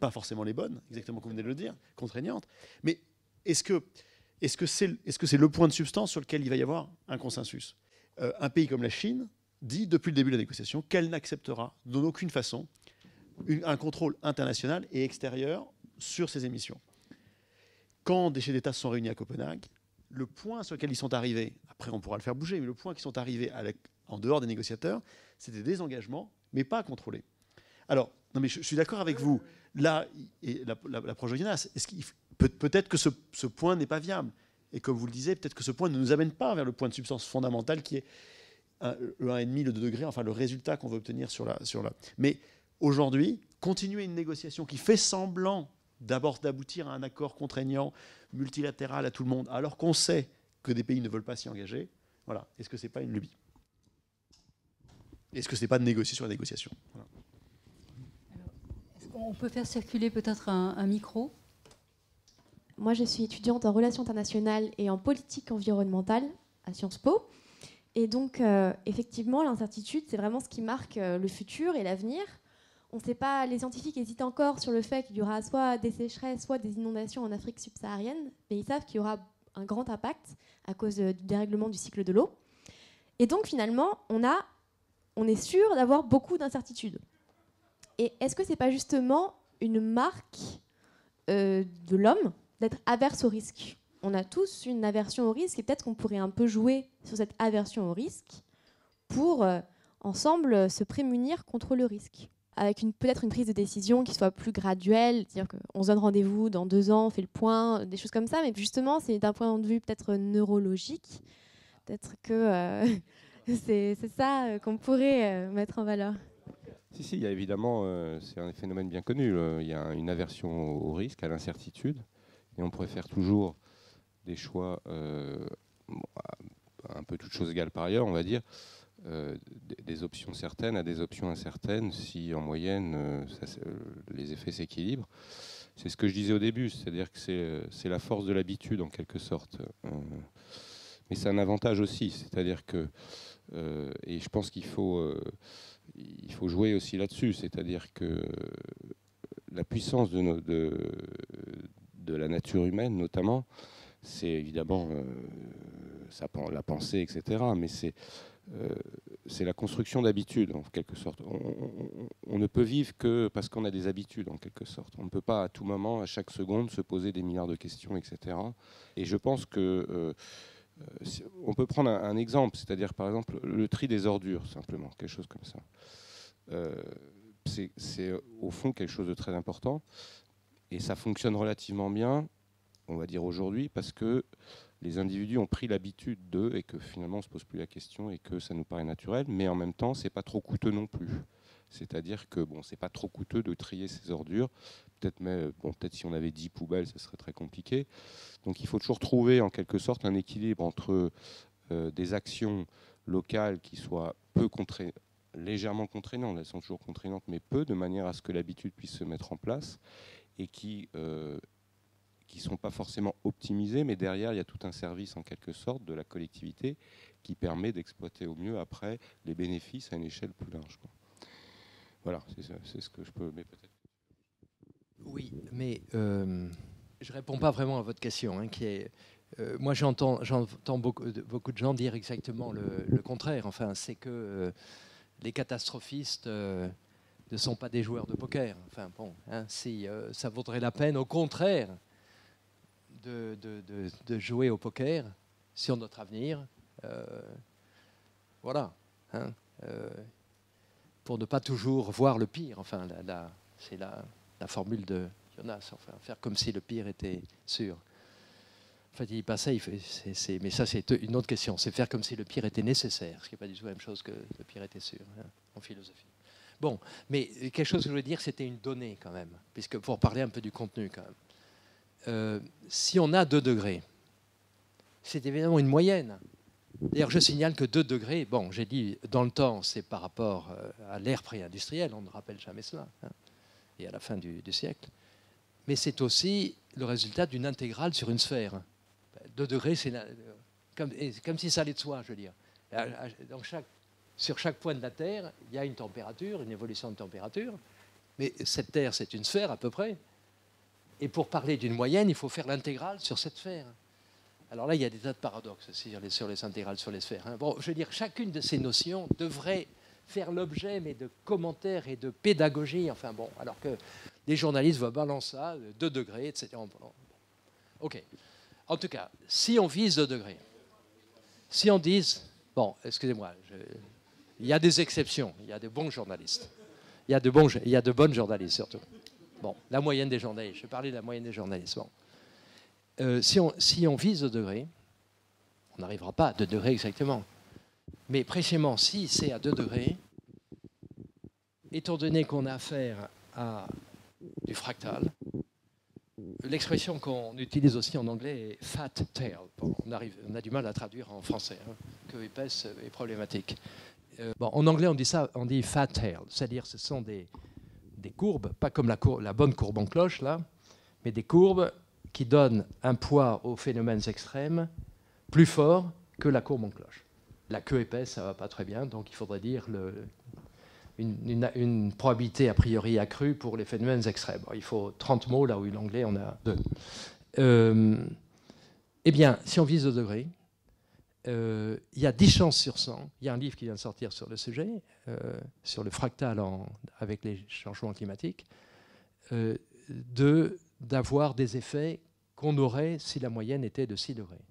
pas forcément les bonnes, exactement comme vous venez de le dire, contraignantes, mais est-ce que c'est le point de substance sur lequel il va y avoir un consensus? Un pays comme la Chine dit depuis le début de la négociation qu'elle n'acceptera d'aucune façon un contrôle international et extérieur sur ses émissions. Quand des chefs d'État se sont réunis à Copenhague, le point sur lequel ils sont arrivés, après on pourra le faire bouger, mais le point qu'ils sont arrivés en dehors des négociateurs, c'était des engagements, mais pas contrôlés. Alors, non mais je suis d'accord avec vous. Là, l'approche de Jonas, peut-être que ce point n'est pas viable. Et comme vous le disiez, peut-être que ce point ne nous amène pas vers le point de substance fondamental qui est le 1,5, le 2 degrés, enfin le résultat qu'on veut obtenir sur la. Mais aujourd'hui, continuer une négociation qui fait semblant d'abord d'aboutir à un accord contraignant, multilatéral à tout le monde, alors qu'on sait que des pays ne veulent pas s'y engager, voilà. Est-ce que ce n'est pas une lubie? Est-ce que ce n'est pas de négocier sur la négociation? Voilà. On peut faire circuler peut-être un micro. Moi, je suis étudiante en relations internationales et en politique environnementale à Sciences Po. Et donc, effectivement, l'incertitude, c'est vraiment ce qui marque le futur et l'avenir. On ne sait pas, les scientifiques hésitent encore sur le fait qu'il y aura soit des sécheresses, soit des inondations en Afrique subsaharienne, mais ils savent qu'il y aura un grand impact à cause du dérèglement du cycle de l'eau. Et donc, finalement, on est sûr d'avoir beaucoup d'incertitudes. Et est-ce que ce n'est pas justement une marque de l'homme d'être averse au risque ? On a tous une aversion au risque et peut-être qu'on pourrait un peu jouer sur cette aversion au risque pour ensemble se prémunir contre le risque. Avec peut-être une prise de décision qui soit plus graduelle, c'est-à-dire qu'on se donne rendez-vous dans 2 ans, on fait le point, des choses comme ça, mais justement c'est d'un point de vue peut-être neurologique, peut-être que c'est ça qu'on pourrait mettre en valeur. Si, il y a évidemment, c'est un phénomène bien connu, il y a une aversion au risque, à l'incertitude, et on pourrait faire toujours des choix, un peu toutes choses égales par ailleurs, on va dire, des options certaines à des options incertaines, si en moyenne les effets s'équilibrent. C'est ce que je disais au début, c'est-à-dire que c'est la force de l'habitude en quelque sorte. Mais c'est un avantage aussi, c'est-à-dire que, et je pense qu'il faut jouer aussi là-dessus, c'est-à-dire que la puissance de la nature humaine notamment, c'est évidemment la pensée, etc. Mais c'est la construction d'habitudes, en quelque sorte. On ne peut vivre que parce qu'on a des habitudes, en quelque sorte. On ne peut pas à tout moment, à chaque seconde, se poser des milliards de questions, etc. Et je pense que on peut prendre un exemple, c'est-à-dire, par exemple, le tri des ordures, simplement, quelque chose comme ça. C'est au fond quelque chose de très important. Et ça fonctionne relativement bien, on va dire aujourd'hui, parce que les individus ont pris l'habitude d'eux et que finalement on ne se pose plus la question et que ça nous paraît naturel, mais en même temps c'est pas trop coûteux non plus. C'est-à-dire que bon, c'est pas trop coûteux de trier ces ordures. Peut-être si on avait 10 poubelles, ce serait très compliqué. Donc il faut toujours trouver en quelque sorte un équilibre entre des actions locales qui soient légèrement contraignantes, elles sont toujours contraignantes, mais peu, de manière à ce que l'habitude puisse se mettre en place et qui sont pas forcément optimisés, mais derrière, il y a tout un service, en quelque sorte, de la collectivité qui permet d'exploiter au mieux, après, les bénéfices à une échelle plus large, quoi. Voilà, c'est ce que je peux... Mais peut-être... Oui, mais je ne réponds pas vraiment à votre question, qui est... moi, j'entends beaucoup de gens dire exactement le contraire. Enfin, c'est que les catastrophistes... ne sont pas des joueurs de poker. Enfin, bon, si ça vaudrait la peine, au contraire, de jouer au poker sur notre avenir. Voilà. Pour ne pas toujours voir le pire. Enfin, c'est la formule de Jonas. Enfin, faire comme si le pire était sûr. En fait, il dit pas ça, mais ça, c'est une autre question. C'est faire comme si le pire était nécessaire, ce qui n'est pas du tout la même chose que le pire était sûr, en philosophie. Bon, mais quelque chose que je voulais dire, c'était une donnée quand même, puisque pour parler un peu du contenu quand même. Si on a 2 degrés, c'est évidemment une moyenne. D'ailleurs, je signale que 2 degrés, bon, j'ai dit dans le temps, c'est par rapport à l'ère pré-industrielle, on ne rappelle jamais cela, et à la fin du siècle. Mais c'est aussi le résultat d'une intégrale sur une sphère. 2 degrés, c'est comme si ça allait de soi, je veux dire. Donc sur chaque point de la Terre, il y a une température, une évolution de température. Mais cette Terre, c'est une sphère à peu près. Et pour parler d'une moyenne, il faut faire l'intégrale sur cette sphère. Alors là, il y a des tas de paradoxes sur les intégrales sur les sphères. Bon, je veux dire, chacune de ces notions devrait faire l'objet mais de commentaires et de pédagogie. Enfin bon, alors que les journalistes vont balancer ça, 2 degrés, etc. OK. En tout cas, si on vise 2 degrés, si on dit... Bon, excusez-moi, il y a des exceptions, il y a de bons journalistes. Il y a de bonnes journalistes surtout. Bon, la moyenne des journalistes, je vais parler de la moyenne des journalistes. Bon. Si on vise 2 degrés, on n'arrivera pas à 2 degrés exactement. Mais précisément, si c'est à 2 degrés, étant donné qu'on a affaire à du fractal, l'expression qu'on utilise aussi en anglais est fat tail. Bon, on a du mal à traduire en français, que épaisse et problématique. Bon, en anglais, on dit fat tail, c'est-à-dire ce sont des courbes, pas comme la bonne courbe en cloche, là, mais des courbes qui donnent un poids aux phénomènes extrêmes plus fort que la courbe en cloche. La queue épaisse, ça ne va pas très bien, donc il faudrait dire une probabilité a priori accrue pour les phénomènes extrêmes. Il faut 30 mots, là où l'anglais en a 2. Eh bien, si on vise 2 degrés, il y a 10 chances sur 100, il y a un livre qui vient de sortir sur le sujet, sur le fractal avec les changements climatiques, d'avoir des effets qu'on aurait si la moyenne était de 6 degrés.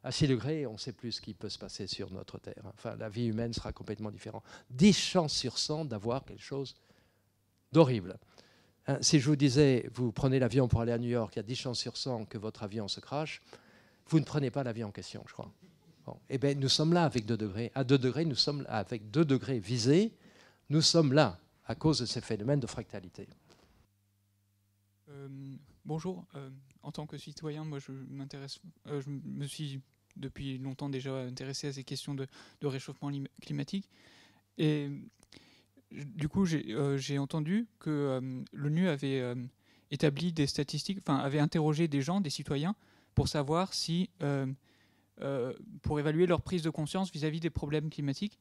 À 6 degrés, on ne sait plus ce qui peut se passer sur notre Terre. Enfin, la vie humaine sera complètement différente. 10 chances sur 100 d'avoir quelque chose d'horrible. Hein, si je vous disais, vous prenez l'avion pour aller à New York, il y a 10 chances sur 100 que votre avion se crache, vous ne prenez pas l'avion en question, je crois. Bon. Eh bien, nous sommes là avec 2 degrés. À 2 degrés, nous sommes avec 2 degrés visés. Nous sommes là à cause de ces phénomènes de fractalité. Bonjour. En tant que citoyen, moi, je me suis depuis longtemps déjà intéressé à ces questions de réchauffement climatique. Et du coup, j'ai entendu que l'ONU avait établi des statistiques, enfin, avait interrogé des gens, des citoyens, pour savoir si, pour évaluer leur prise de conscience vis-à-vis des problèmes climatiques.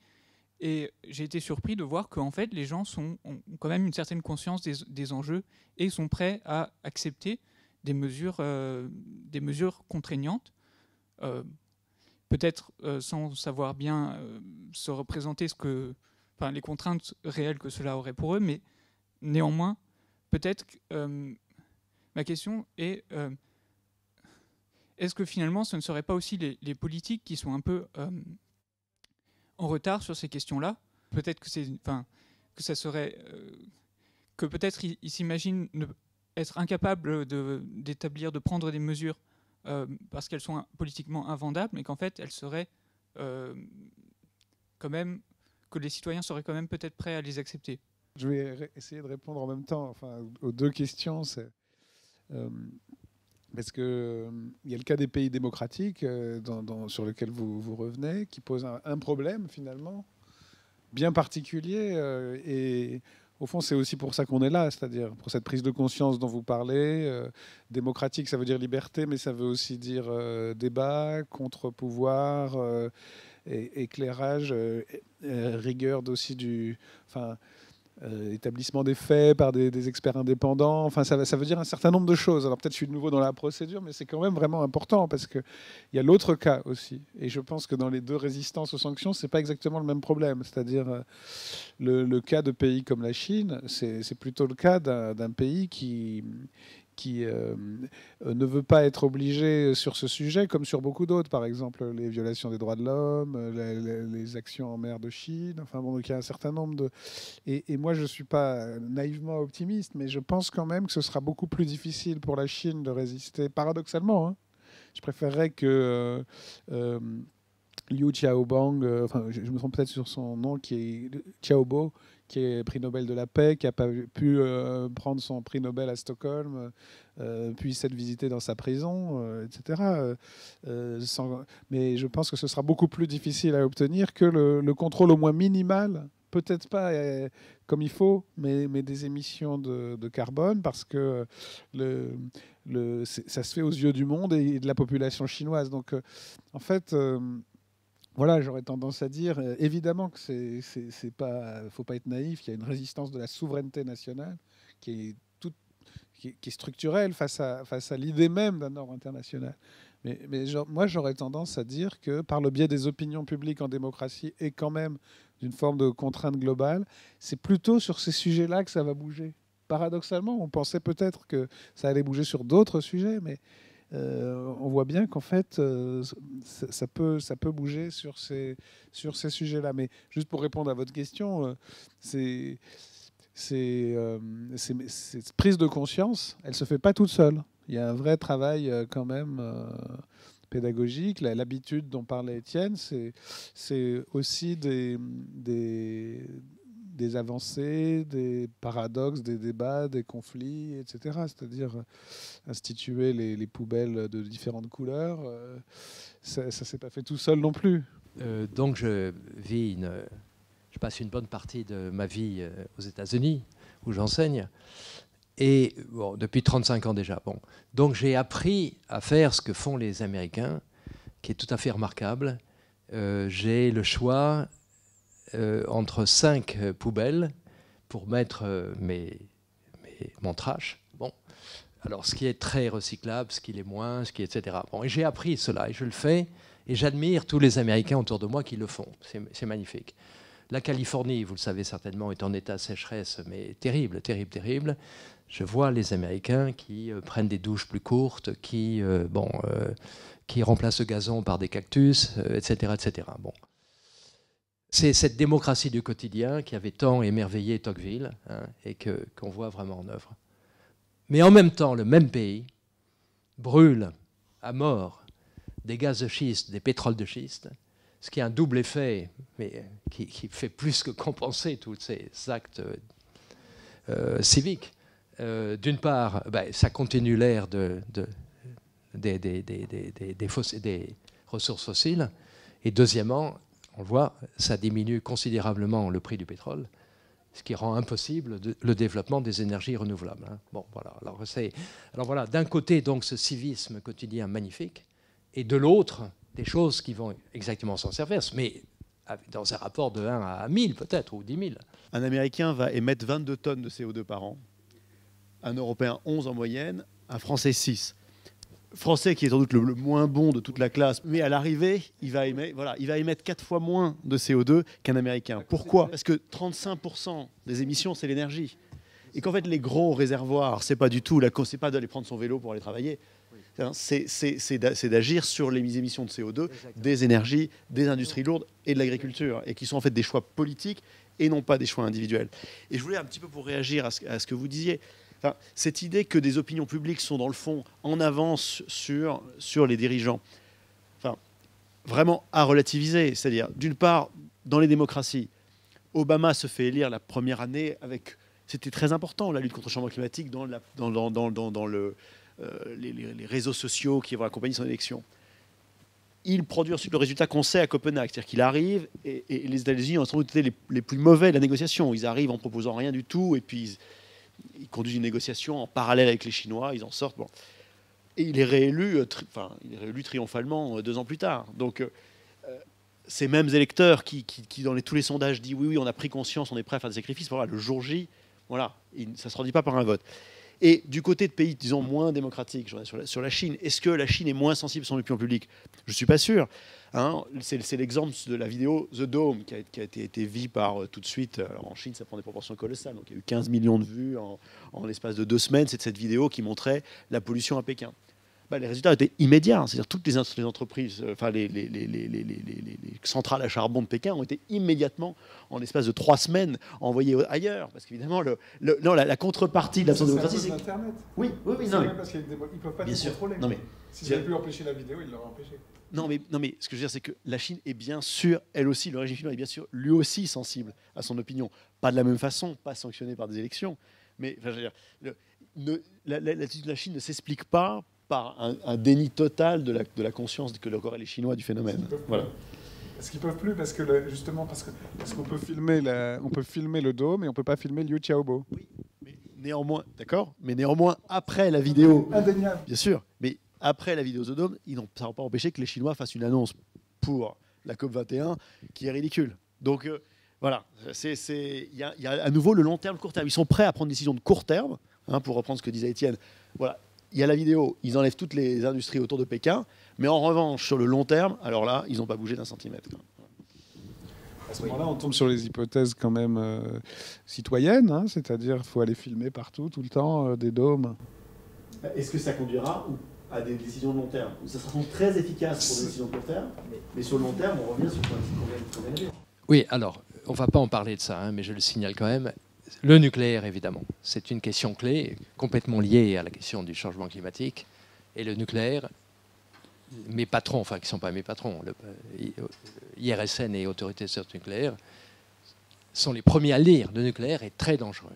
Et j'ai été surpris de voir qu'en fait, les gens ont quand même une certaine conscience des enjeux et sont prêts à accepter des mesures contraignantes, peut-être sans savoir bien se représenter les contraintes réelles que cela aurait pour eux, mais néanmoins, peut-être ma question est est-ce que finalement ce ne serait pas aussi les politiques qui sont un peu en retard sur ces questions-là? Peut-être que ça serait que peut-être ils s'imaginent être incapables de prendre des mesures parce qu'elles sont politiquement invendables, mais qu'en fait elles seraient quand même, que les citoyens seraient quand même peut-être prêts à les accepter. Je vais essayer de répondre en même temps aux 2 questions. Parce qu'il y a le cas des pays démocratiques sur lequel vous revenez, qui pose un problème finalement bien particulier. Et au fond, c'est aussi pour ça qu'on est là, c'est-à-dire pour cette prise de conscience dont vous parlez. Démocratique, ça veut dire liberté, mais ça veut aussi dire débat, contre-pouvoir, éclairage, rigueur aussi établissement des faits par des experts indépendants. Enfin, ça veut dire un certain nombre de choses. Alors peut-être je suis de nouveau dans la procédure, mais c'est quand même vraiment important parce qu'il y a l'autre cas aussi. Et je pense que dans les 2 résistances aux sanctions, c'est pas exactement le même problème. C'est-à-dire le cas de pays comme la Chine, c'est plutôt le cas d'un pays qui ne veut pas être obligé sur ce sujet, comme sur beaucoup d'autres, par exemple les violations des droits de l'homme, les actions en mer de Chine. Enfin bon, donc il y a un certain nombre de... Et moi, je ne suis pas naïvement optimiste, mais je pense quand même que ce sera beaucoup plus difficile pour la Chine de résister, paradoxalement. Hein. Je préférerais que Liu Xiaobang, je me trompe peut-être sur son nom, qui est Xiaobo, qui est prix Nobel de la paix, qui n'a pas pu prendre son prix Nobel à Stockholm, puis s'être visité dans sa prison, etc. Mais je pense que ce sera beaucoup plus difficile à obtenir que le contrôle au moins minimal, peut-être pas comme il faut, mais des émissions de carbone, parce que ça se fait aux yeux du monde et de la population chinoise. Donc, en fait... Voilà, j'aurais tendance à dire, évidemment que faut pas être naïf, il y a une résistance de la souveraineté nationale qui est structurelle face à l'idée même d'un ordre international. Mais moi, j'aurais tendance à dire que par le biais des opinions publiques en démocratie et quand même d'une forme de contrainte globale, c'est plutôt sur ces sujets-là que ça va bouger. Paradoxalement, on pensait peut-être que ça allait bouger sur d'autres sujets, mais... on voit bien qu'en fait, ça peut bouger sur ces sujets-là. Mais juste pour répondre à votre question, cette prise de conscience, elle ne se fait pas toute seule. Il y a un vrai travail quand même pédagogique. L'habitude dont parlait Étienne, c'est aussi des avancées, des paradoxes, des débats, des conflits, etc. C'est-à-dire instituer les poubelles de différentes couleurs. Ça ne s'est pas fait tout seul non plus. Donc je passe une bonne partie de ma vie aux États-Unis, où j'enseigne. Et bon, depuis 35 ans déjà. Donc j'ai appris à faire ce que font les Américains, qui est tout à fait remarquable. j'ai le choix entre 5 poubelles pour mettre mon trash. Bon. Alors, ce qui est très recyclable, ce qui l'est moins, ce qui est, etc. Bon, et j'ai appris cela, et je le fais, et j'admire tous les Américains autour de moi qui le font. C'est magnifique. La Californie, vous le savez certainement, est en état de sécheresse, mais terrible, terrible, terrible. Je vois les Américains qui prennent des douches plus courtes, qui remplacent le gazon par des cactus, etc., etc. Bon. C'est cette démocratie du quotidien qui avait tant émerveillé Tocqueville, hein, et qu'on voit vraiment en œuvre. Mais en même temps, le même pays brûle à mort des gaz de schiste, des pétroles de schiste, ce qui a un double effet, mais qui fait plus que compenser tous ces actes civiques. D'une part, ça continue l'ère des ressources fossiles, et deuxièmement, on le voit, ça diminue considérablement le prix du pétrole, ce qui rend impossible le développement des énergies renouvelables. Hein. Bon, voilà. Alors voilà, d'un côté, donc, ce civisme quotidien magnifique, et de l'autre, des choses qui vont exactement s'en servir, mais dans un rapport de 1 à 1000 peut-être, ou 10 000. Un Américain va émettre 22 tonnes de CO2 par an, un Européen 11 en moyenne, un Français 6. Français qui est sans doute le moins bon de toute la classe, mais à l'arrivée, il va émettre 4 fois moins de CO2 qu'un Américain. Pourquoi ? Parce que 35% des émissions, c'est l'énergie. Et qu'en fait, les gros réservoirs, c'est pas du tout, c'est pas d'aller prendre son vélo pour aller travailler. C'est d'agir sur les émissions de CO2 des énergies, des industries lourdes et de l'agriculture, et qui sont en fait des choix politiques et non pas des choix individuels. Et je voulais un petit peu, pour réagir à ce que vous disiez, cette idée que des opinions publiques sont dans le fond en avance sur les dirigeants, vraiment à relativiser. C'est-à-dire, d'une part, dans les démocraties, Obama se fait élire la première année avec... C'était très important, la lutte contre le changement climatique dans les réseaux sociaux qui vont accompagner son élection. Il produit ensuite le résultat qu'on sait à Copenhague, c'est-à-dire qu'il arrive, et les États-Unis ont sans doute été les plus mauvais de la négociation. Ils arrivent en proposant rien du tout, et puis ils conduisent une négociation en parallèle avec les Chinois, ils en sortent. Bon. Et il est réélu, triomphalement 2 ans plus tard. Donc, ces mêmes électeurs qui dans tous les sondages, disent oui, on a pris conscience, on est prêt à faire des sacrifices, voilà, le jour J, voilà, ça ne se traduit pas par un vote. Et du côté de pays, disons, moins démocratiques, sur la Chine, est-ce que la Chine est moins sensible sur l'opinion publique ? Je ne suis pas sûr. Hein, c'est l'exemple de la vidéo The Dome qui a été vue par tout de suite. Alors en Chine, ça prend des proportions colossales. Donc il y a eu 15 millions de vues en l'espace de 2 semaines. C'est cette vidéo qui montrait la pollution à Pékin. Les résultats étaient immédiats. C'est-à-dire toutes les entreprises, les centrales à charbon de Pékin ont été immédiatement, en l'espace de 3 semaines, envoyées ailleurs. Parce qu'évidemment, la contrepartie de l'absence de démocratie, c'est Internet. Oui, non, mais... parce qu'ils ne peuvent pas bien tout sûr. contrôler. Non, mais... S'ils avaient pu empêcher la vidéo, ils l'auraient empêché. Non, mais ce que je veux dire, c'est que la Chine est bien sûr, elle aussi, le régime chinois est bien sûr, lui aussi sensible à son opinion. Pas de la même façon, pas sanctionné par des élections. Mais je veux dire, l'attitude de la Chine ne s'explique pas par un déni total de la conscience que auraient les Chinois du phénomène. Voilà. Parce qu'ils peuvent plus, parce qu'on peut filmer le dôme et on peut pas filmer Liu Xiaobo. Oui, mais néanmoins, d'accord. Mais néanmoins, après la vidéo, indéniable. Bien sûr, mais après la vidéo The Dome, ça n'a pas empêché que les Chinois fassent une annonce pour la COP 21 qui est ridicule. Donc voilà, il y a à nouveau le long terme, le court terme. Ils sont prêts à prendre des décisions de court terme, hein, pour reprendre ce que disait Étienne. Voilà. Il y a la vidéo, ils enlèvent toutes les industries autour de Pékin, mais en revanche, sur le long terme, alors là, ils n'ont pas bougé d'un centimètre. À ce moment-là, on tombe sur les hypothèses quand même citoyennes, hein, c'est-à-dire qu'il faut aller filmer partout, tout le temps, des dômes. Est-ce que ça conduira à des décisions de long terme? Ça sera très efficace pour des décisions de court terme, mais sur le long terme, on revient sur le principe qu'on vient de dire. Oui, alors, on ne va pas en parler de ça, hein, mais je le signale quand même. Le nucléaire, évidemment, c'est une question clé, complètement liée à la question du changement climatique. Et le nucléaire, mes patrons, enfin qui ne sont pas mes patrons, IRSN et Autorité de sûreté nucléaire, sont les premiers à le dire. Le nucléaire est très dangereux.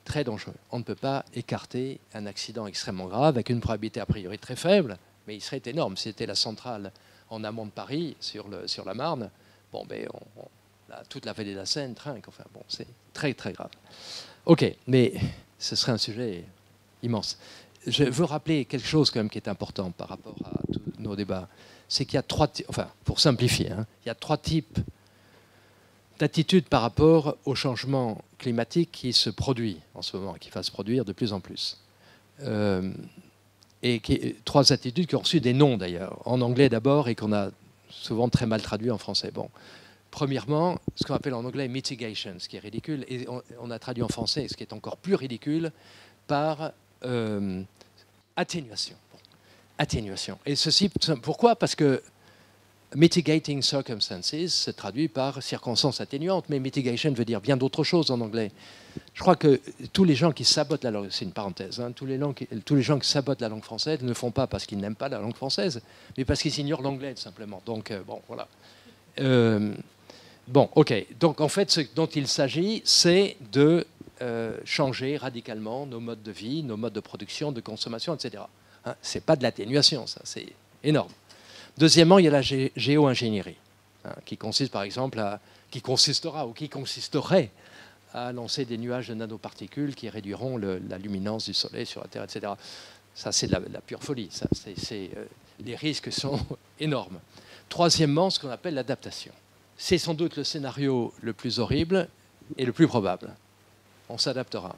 Très dangereux. On ne peut pas écarter un accident extrêmement grave avec une probabilité a priori très faible, mais il serait énorme. Si c'était la centrale en amont de Paris, sur la Marne, bon, ben, toute la vallée de la Seine trinque. Enfin, bon, c'est très, très grave. OK, mais ce serait un sujet immense. Je veux rappeler quelque chose quand même qui est important par rapport à tous nos débats. c'est qu'il y a enfin, pour simplifier, hein, il y a 3 types d'attitudes par rapport au changement climatique qui se produit en ce moment, qui va se produire de plus en plus. Et 3 attitudes qui ont reçu des noms d'ailleurs, en anglais d'abord, et qu'on a souvent très mal traduit en français. Bon. Premièrement, ce qu'on appelle en anglais mitigation, ce qui est ridicule, et on a traduit en français, ce qui est encore plus ridicule, par atténuation. Bon. Atténuation. Et ceci, pourquoi? Parce que mitigating circumstances se traduit par circonstances atténuantes, mais mitigation veut dire bien d'autres choses en anglais. Je crois que tous les gens qui sabotent la langue, c'est une parenthèse, hein, tous les gens qui sabotent la langue française ne le font pas parce qu'ils n'aiment pas la langue française, mais parce qu'ils ignorent l'anglais, tout simplement. Donc, bon, voilà. Bon, ok. Donc, en fait, ce dont il s'agit, c'est de changer radicalement nos modes de vie, nos modes de production, de consommation, etc. Hein, ce n'est pas de l'atténuation, ça, c'est énorme. Deuxièmement, il y a la géo-ingénierie, hein, qui consiste, par exemple, qui consisterait à lancer des nuages de nanoparticules qui réduiront la luminance du Soleil sur la Terre, etc. Ça, c'est de la pure folie. Ça, les risques sont énormes. Troisièmement, ce qu'on appelle l'adaptation. C'est sans doute le scénario le plus horrible et le plus probable. On s'adaptera.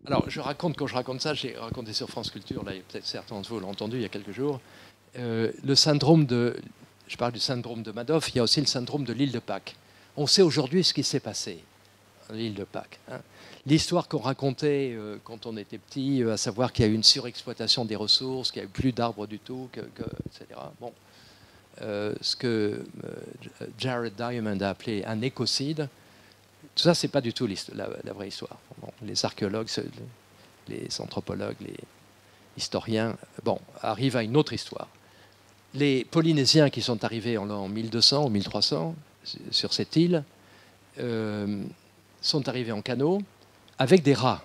Alors, quand je raconte ça, j'ai raconté sur France Culture, là, peut-être certains d'entre vous l'ont entendu il y a quelques jours, le syndrome je parle du syndrome de Madoff, il y a aussi le syndrome de l'île de Pâques. On sait aujourd'hui ce qui s'est passé à l'île de Pâques. Hein. L'histoire qu'on racontait quand on était petit, à savoir qu'il y a eu une surexploitation des ressources, qu'il n'y a eu plus d'arbres du tout, etc. Bon. Ce que Jared Diamond a appelé un écocide, tout ça, ce n'est pas du tout la vraie histoire. Bon, les archéologues, les anthropologues, les historiens arrivent à une autre histoire. Les Polynésiens qui sont arrivés en l'an 1200 ou 1300 sur cette île sont arrivés en canot avec des rats.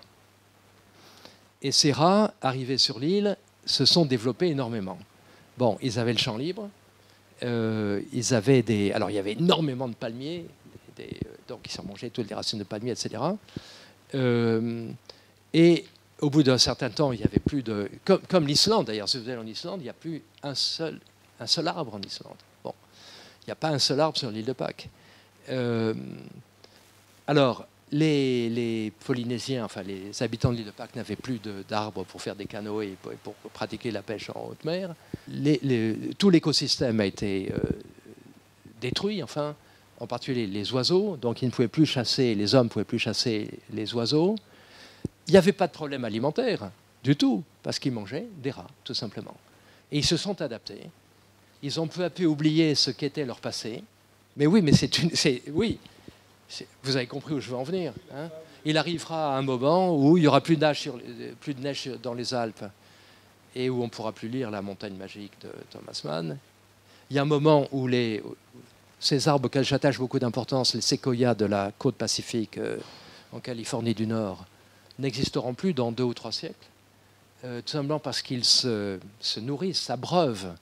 Et ces rats, arrivés sur l'île, se sont développés énormément. Bon, ils avaient le champ libre. Ils avaient alors, il y avait énormément de palmiers, donc ils s'en mangeaient toutes les racines de palmiers, etc. Et au bout d'un certain temps, il n'y avait plus de... Comme l'Islande, d'ailleurs, si vous allez en Islande, il n'y a plus un seul arbre en Islande. Bon, il n'y a pas un seul arbre sur l'île de Pâques. Alors, les Polynésiens, enfin les habitants de l'île de Pâques n'avaient plus d'arbres pour faire des canoës et pour pratiquer la pêche en haute mer. Tout l'écosystème a été détruit, enfin, en particulier les oiseaux. Donc ils ne pouvaient plus chasser, les hommes ne pouvaient plus chasser les oiseaux. Il n'y avait pas de problème alimentaire du tout, parce qu'ils mangeaient des rats, tout simplement. Et ils se sont adaptés. Ils ont peu à peu oublié ce qu'était leur passé. Mais oui, mais oui. Vous avez compris où je veux en venir. Hein. Il arrivera un moment où il n'y aura plus de neige dans les Alpes et où on ne pourra plus lire La montagne magique de Thomas Mann. Il y a un moment où ces arbres auxquels j'attache beaucoup d'importance, les séquoias de la côte pacifique en Californie du Nord, n'existeront plus dans 2 ou 3 siècles, tout simplement parce qu'ils se nourrissent, s'abreuvent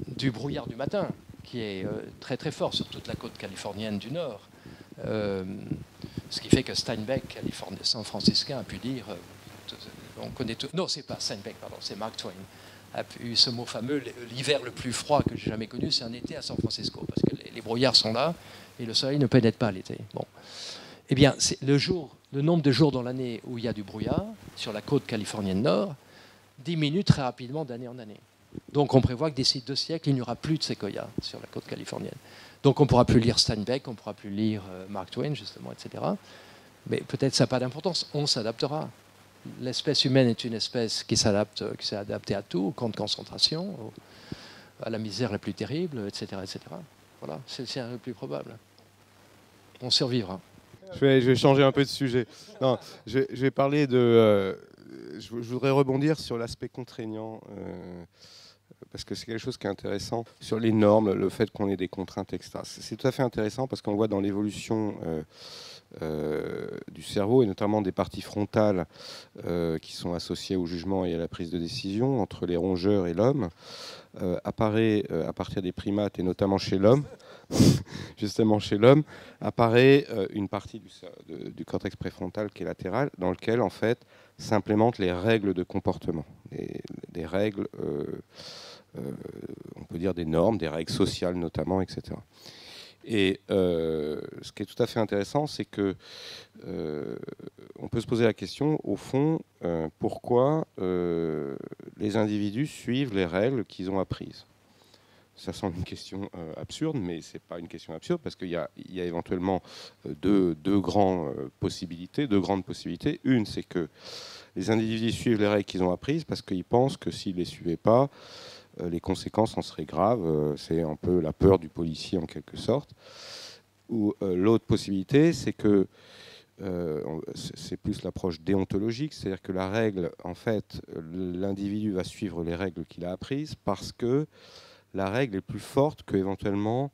du brouillard du matin, qui est très très fort sur toute la côte californienne du Nord. Ce qui fait que Steinbeck, San Franciscain, a pu dire, on connaît tout. Non, c'est pas Steinbeck, pardon, c'est Mark Twain. A eu ce mot fameux, l'hiver le plus froid que j'ai jamais connu, c'est un été à San Francisco, parce que les brouillards sont là et le soleil ne pénètre pas l'été. Bon, eh bien, le nombre de jours dans l'année où il y a du brouillard sur la côte californienne nord diminue très rapidement d'année en année. Donc on prévoit que d'ici 2 siècles, il n'y aura plus de séquoias sur la côte californienne. Donc on ne pourra plus lire Steinbeck, on ne pourra plus lire Mark Twain, justement, etc. Mais peut-être ça n'a pas d'importance, on s'adaptera. L'espèce humaine est une espèce qui s'est adaptée à tout, au camp de concentration, à la misère la plus terrible, etc. etc. Voilà, c'est le scénario le plus probable. On survivra. Je vais changer un peu de sujet. Non, je vais parler de... je voudrais rebondir sur l'aspect contraignant, parce que c'est quelque chose qui est intéressant, sur les normes, le fait qu'on ait des contraintes extra. C'est tout à fait intéressant parce qu'on voit dans l'évolution du cerveau, et notamment des parties frontales qui sont associées au jugement et à la prise de décision, entre les rongeurs et l'homme, apparaît à partir des primates, et notamment chez l'homme, justement chez l'homme, apparaît une partie du cortex préfrontal qui est latéral, dans lequel en fait s'implémentent les règles de comportement, des règles on peut dire des normes, des règles sociales notamment, etc. Et ce qui est tout à fait intéressant, c'est que on peut se poser la question, au fond, pourquoi les individus suivent les règles qu'ils ont apprises. Ça semble une question absurde, mais ce n'est pas une question absurde, parce qu'il y a éventuellement deux grandes possibilités. Une, c'est que les individus suivent les règles qu'ils ont apprises parce qu'ils pensent que s'ils ne les suivaient pas, les conséquences en seraient graves. C'est un peu la peur du policier en quelque sorte. Ou l'autre possibilité, c'est que c'est plus l'approche déontologique, c'est-à-dire que la règle, en fait, l'individu va suivre les règles qu'il a apprises parce que la règle est plus forte que éventuellement,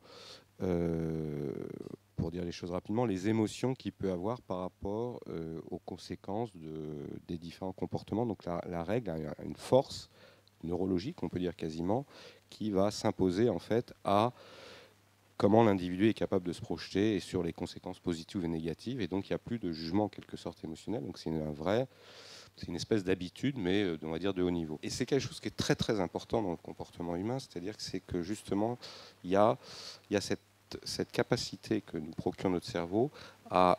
pour dire les choses rapidement, les émotions qu'il peut avoir par rapport aux conséquences des différents comportements. Donc la règle a une force neurologique, on peut dire quasiment, qui va s'imposer en fait à comment l'individu est capable de se projeter et sur les conséquences positives et négatives. Et donc il n'y a plus de jugement en quelque sorte émotionnel. Donc c'est une espèce d'habitude, mais on va dire de haut niveau. Et c'est quelque chose qui est très très important dans le comportement humain, c'est-à-dire que c'est que justement il y a cette capacité que nous procure notre cerveau à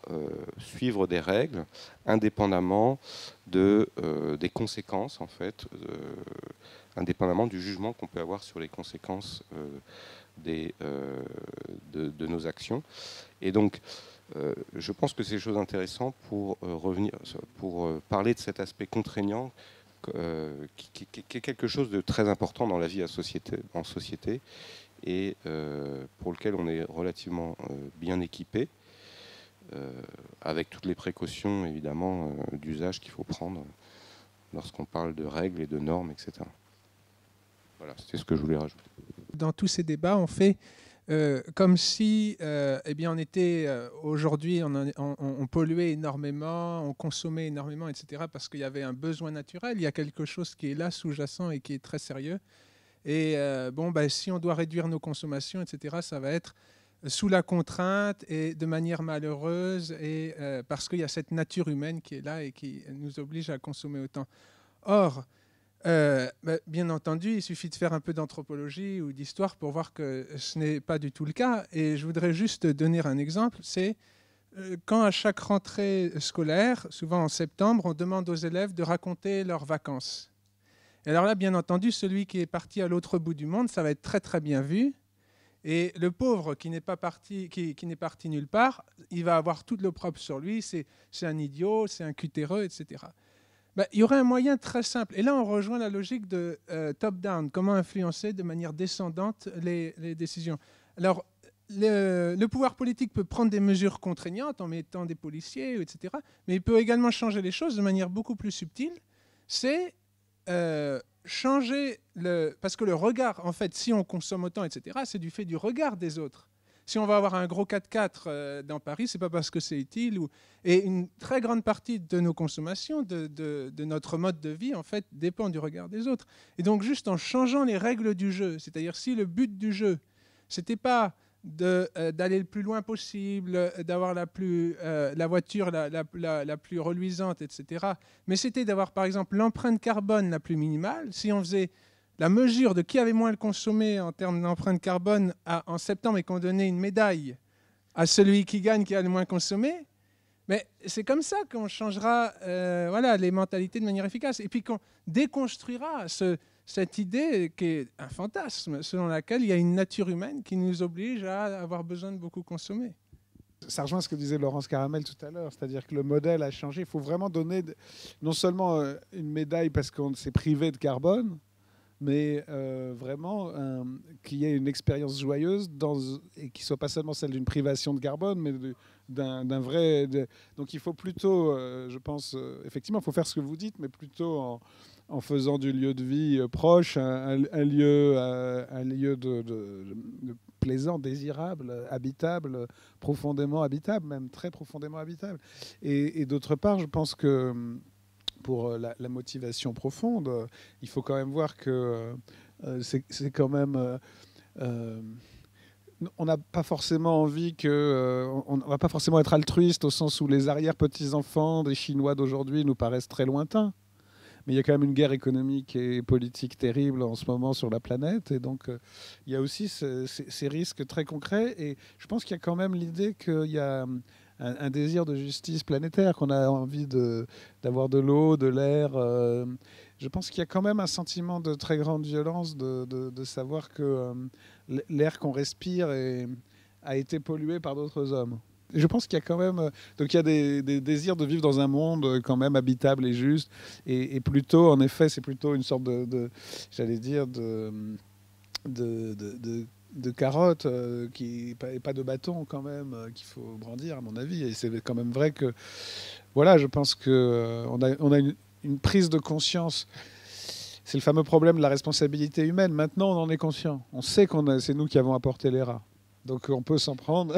suivre des règles indépendamment des conséquences, en fait, indépendamment du jugement qu'on peut avoir sur les conséquences de nos actions. Et donc, je pense que c'est des choses intéressantes pour parler de cet aspect contraignant qui est quelque chose de très important dans la vie en société et pour lequel on est relativement bien équipé, avec toutes les précautions évidemment d'usage qu'il faut prendre lorsqu'on parle de règles et de normes, etc. Voilà, c'était ce que je voulais rajouter. Dans tous ces débats, on fait comme si eh bien, on était aujourd'hui, on polluait énormément, on consommait énormément, etc. parce qu'il y avait un besoin naturel, il y a quelque chose qui est là, sous-jacent et qui est très sérieux. Et si on doit réduire nos consommations, etc., ça va être sous la contrainte et de manière malheureuse, et parce qu'il y a cette nature humaine qui est là et qui nous oblige à consommer autant. Or, bien entendu, il suffit de faire un peu d'anthropologie ou d'histoire pour voir que ce n'est pas du tout le cas. Et je voudrais juste donner un exemple. C'est quand à chaque rentrée scolaire, souvent en septembre, on demande aux élèves de raconter leurs vacances. Et alors là, bien entendu, celui qui est parti à l'autre bout du monde, ça va être très très bien vu. Et le pauvre qui n'est pas parti, qui n'est parti nulle part, il va avoir tout l'opprobre sur lui. C'est un idiot, c'est un cutéreux, etc. Il y aurait un moyen très simple. Et là, on rejoint la logique de top-down. Comment influencer de manière descendante les décisions. Alors, le pouvoir politique peut prendre des mesures contraignantes en mettant des policiers, etc. Mais il peut également changer les choses de manière beaucoup plus subtile. C'est changer parce que le regard, en fait, si on consomme autant, etc., c'est du fait du regard des autres. Si on va avoir un gros 4x4 dans Paris, ce n'est pas parce que c'est utile. Et une très grande partie de nos consommations, de notre mode de vie, en fait, dépend du regard des autres. Et donc, juste en changeant les règles du jeu, c'est-à-dire si le but du jeu, ce n'était pas d'aller le plus loin possible, d'avoir la voiture la plus reluisante, etc., mais c'était d'avoir, par exemple, l'empreinte carbone la plus minimale. Si on faisait la mesure de qui avait moins le consommé en termes d'empreinte carbone en septembre et qu'on donnait une médaille à celui qui gagne, qui a le moins consommé, mais c'est comme ça qu'on changera les mentalités de manière efficace. Et puis qu'on déconstruira cette idée qui est un fantasme, selon laquelle il y a une nature humaine qui nous oblige à avoir besoin de beaucoup consommer. Ça rejoint ce que disait Laurence Caramel tout à l'heure, c'est-à-dire que le modèle a changé. Il faut vraiment donner non seulement une médaille parce qu'on s'est privé de carbone, mais vraiment qu'il y ait une expérience joyeuse et qui ne soit pas seulement celle d'une privation de carbone, mais d'un vrai... Donc il faut plutôt, je pense, effectivement, il faut faire ce que vous dites, mais plutôt en faisant du lieu de vie proche un lieu de plaisant, désirable, habitable, profondément habitable, même très profondément habitable. Et d'autre part, je pense que pour la motivation profonde, il faut quand même voir que c'est quand même... on n'a pas forcément envie on ne va pas forcément être altruiste au sens où les arrière-petits-enfants des Chinois d'aujourd'hui nous paraissent très lointains. mais il y a quand même une guerre économique et politique terrible en ce moment sur la planète. Et donc, il y a aussi ces risques très concrets. Et je pense qu'il y a quand même l'idée qu'il y a un désir de justice planétaire, qu'on a envie d'avoir de l'eau, de l'air. Je pense qu'il y a quand même un sentiment de très grande violence de savoir que l'air qu'on respire a été pollué par d'autres hommes. Je pense qu'il y a quand même donc il y a des désirs de vivre dans un monde quand même habitable et juste, et plutôt, en effet, c'est plutôt une sorte j'allais dire de carotte et pas de bâton quand même qu'il faut brandir, à mon avis. Et c'est quand même vrai que voilà, je pense que on a une prise de conscience. C'est le fameux problème de la responsabilité humaine. Maintenant, on en est conscient. On sait c'est nous qui avons apporté les rats. Donc on peut s'en prendre.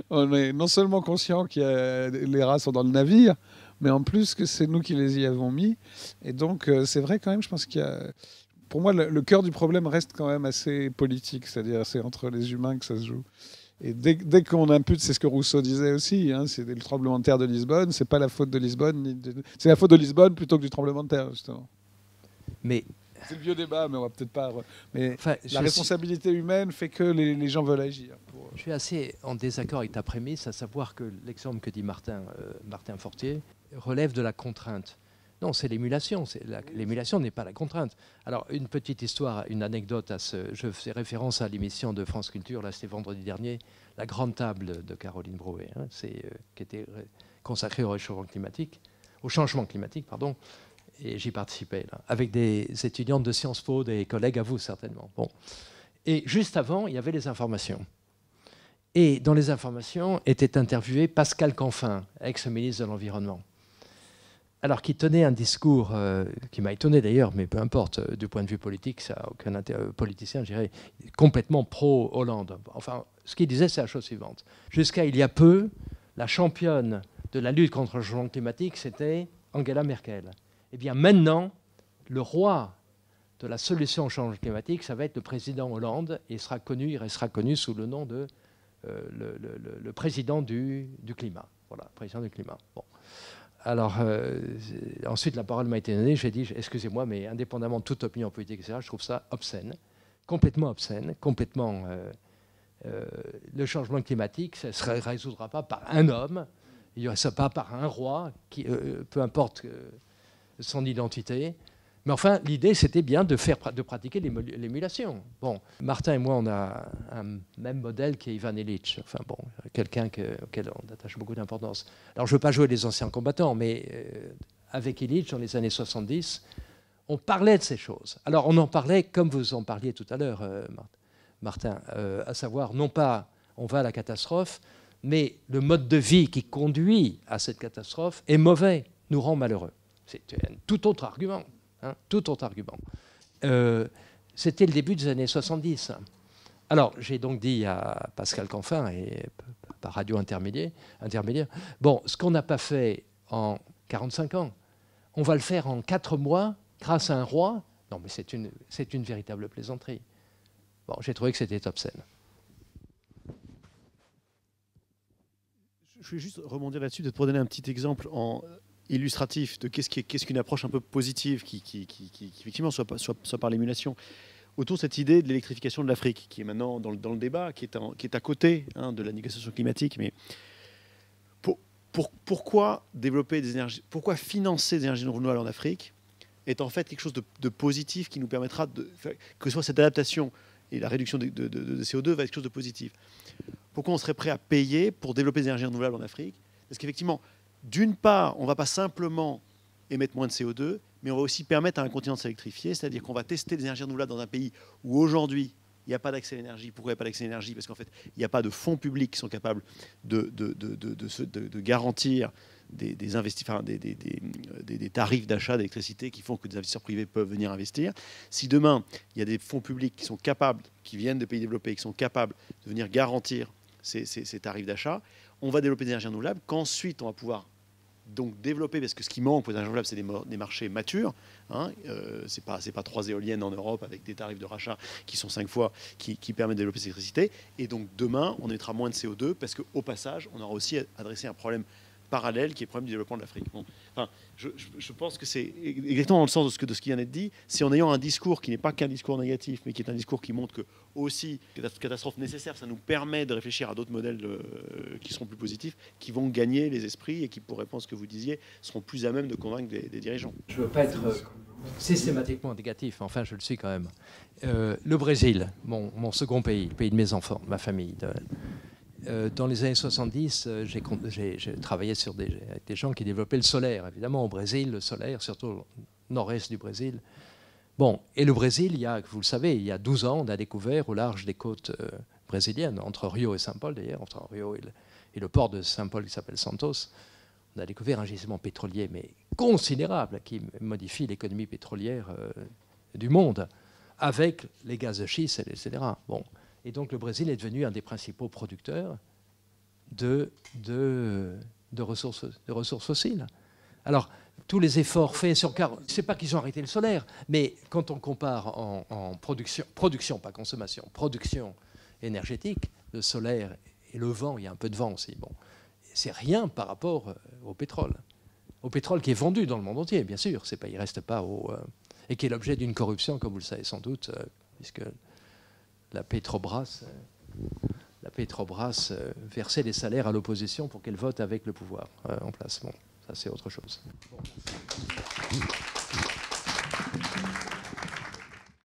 On est non seulement conscient que les rats sont dans le navire, mais en plus que c'est nous qui les y avons mis. Et donc c'est vrai quand même, je pense qu'il y a... Pour moi, le cœur du problème reste quand même assez politique, c'est-à-dire c'est entre les humains que ça se joue. Et dès qu'on impute, c'est ce que Rousseau disait aussi, hein, c'est le tremblement de terre de Lisbonne, c'est pas la faute de Lisbonne, c'est la faute de Lisbonne plutôt que du tremblement de terre, justement. Mais... C'est le vieux débat, mais on va peut-être pas... Mais enfin, la responsabilité humaine fait que les gens veulent agir. Je suis assez en désaccord avec ta prémisse, à savoir que l'exemple que dit Martin Fortier relève de la contrainte. Non, c'est l'émulation. L'émulation n'est pas la contrainte. Alors, une petite histoire, une anecdote je fais référence à l'émission de France Culture, là c'était vendredi dernier, La Grande Table de Caroline Brouet, hein, qui était consacrée au changement climatique, pardon. Et j'y participais, là, avec des étudiantes de Sciences Po, des collègues à vous, certainement. Bon. Et juste avant, il y avait les informations. Et dans les informations était interviewé Pascal Canfin, ex-ministre de l'Environnement. Alors, qui tenait un discours qui m'a étonné d'ailleurs, mais peu importe, du point de vue politique, ça n'a aucun intérêt, politicien, je dirais, complètement pro-Hollande. Enfin, ce qu'il disait, c'est la chose suivante. Jusqu'à il y a peu, la championne de la lutte contre le changement climatique, c'était Angela Merkel. Eh bien, maintenant, le roi de la solution au changement climatique, ça va être le président Hollande, et il restera connu sous le nom de le président du climat. Voilà, président du climat. Bon. Alors, ensuite, la parole m'a été donnée. J'ai dit, excusez-moi, mais indépendamment de toute opinion politique, etc., je trouve ça obscène, complètement. Le changement climatique, ça ne se résoudra pas par un homme, il ne sera pas par un roi, peu importe son identité. Mais enfin, l'idée, c'était bien de pratiquer l'émulation. Bon, Martin et moi, on a un même modèle qui est Ivan Illich. Enfin bon, quelqu'un auquel on attache beaucoup d'importance. Alors, je ne veux pas jouer les anciens combattants, mais avec Illich, dans les années 70, on parlait de ces choses. Alors, on en parlait comme vous en parliez tout à l'heure, Martin, à savoir, non pas on va à la catastrophe, mais le mode de vie qui conduit à cette catastrophe est mauvais, nous rend malheureux. C'est un tout autre argument. Hein, tout autre argument. C'était le début des années 70. Alors, j'ai donc dit à Pascal Canfin, et par radio intermédiaire, bon, ce qu'on n'a pas fait en 45 ans, on va le faire en 4 mois grâce à un roi. Non, mais c'est une véritable plaisanterie. Bon, j'ai trouvé que c'était obscène. Je vais juste rebondir là-dessus, peut-être pour donner un petit exemple illustratif de qu'est-ce qu'une approche un peu positive qui effectivement soit par l'émulation, autour de cette idée de l'électrification de l'Afrique, qui est maintenant dans le débat, qui est à côté de la négociation climatique. Mais pourquoi développer des énergies, pourquoi financer des énergies renouvelables en Afrique est en fait quelque chose de positif qui nous permettra que ce soit cette adaptation et la réduction de CO2 va être quelque chose de positif. Pourquoi on serait prêt à payer pour développer des énergies renouvelables en Afrique? Parce qu'effectivement, d'une part, on ne va pas simplement émettre moins de CO2, mais on va aussi permettre à un continent de s'électrifier, c'est-à-dire qu'on va tester des énergies renouvelables dans un pays où aujourd'hui, il n'y a pas d'accès à l'énergie. Pourquoi il n'y a pas d'accès à l'énergie? Parce qu'en fait, il n'y a pas de fonds publics qui sont capables de garantir des tarifs d'achat d'électricité qui font que des investisseurs privés peuvent venir investir. Si demain, il y a des fonds publics qui viennent des pays développés, qui sont capables de venir garantir ces tarifs d'achat, on va développer des énergies renouvelables qu'ensuite on va pouvoir donc développer, parce que ce qui manque pour les énergies renouvelables, c'est des marchés matures. Hein, c'est pas 3 éoliennes en Europe avec des tarifs de rachat qui sont 5 fois, qui permettent de développer cette électricité. Et donc demain, on émettra moins de CO2 parce qu'au passage, on aura aussi adressé un problème parallèle qui est le problème du développement de l'Afrique. Bon. Enfin, je pense que c'est exactement dans le sens de ce qui vient d'être dit. C'est en ayant un discours qui n'est pas qu'un discours négatif, mais qui est un discours qui montre que aussi catastrophe nécessaire, ça nous permet de réfléchir à d'autres modèles qui seront plus positifs, qui vont gagner les esprits et qui, pour répondre à ce que vous disiez, seront plus à même de convaincre des dirigeants. Je ne veux pas être systématiquement négatif, enfin je le suis quand même. Le Brésil, mon second pays, le pays de mes enfants, ma famille. Dans les années 70, j'ai travaillé avec des gens qui développaient le solaire. Évidemment, au Brésil, le solaire, surtout au nord-est du Brésil. Bon, et le Brésil, vous le savez, il y a 12 ans, on a découvert au large des côtes brésiliennes, entre Rio et Saint-Paul d'ailleurs, entre Rio et le port de Saint-Paul qui s'appelle Santos, on a découvert un gisement pétrolier mais considérable qui modifie l'économie pétrolière du monde avec les gaz de schiste, etc. Bon. Et donc le Brésil est devenu un des principaux producteurs de ressources fossiles. Alors, tous les efforts faits sur... C'est pas qu'ils ont arrêté le solaire, mais quand on compare en production, pas consommation, production énergétique, le solaire et le vent, il y a un peu de vent aussi, bon, c'est rien par rapport au pétrole. Au pétrole qui est vendu dans le monde entier, bien sûr, il ne reste pas et qui est l'objet d'une corruption, comme vous le savez sans doute, puisque la Petrobras versait des salaires à l'opposition pour qu'elle vote avec le pouvoir en place. Bon, ça c'est autre chose. Bon.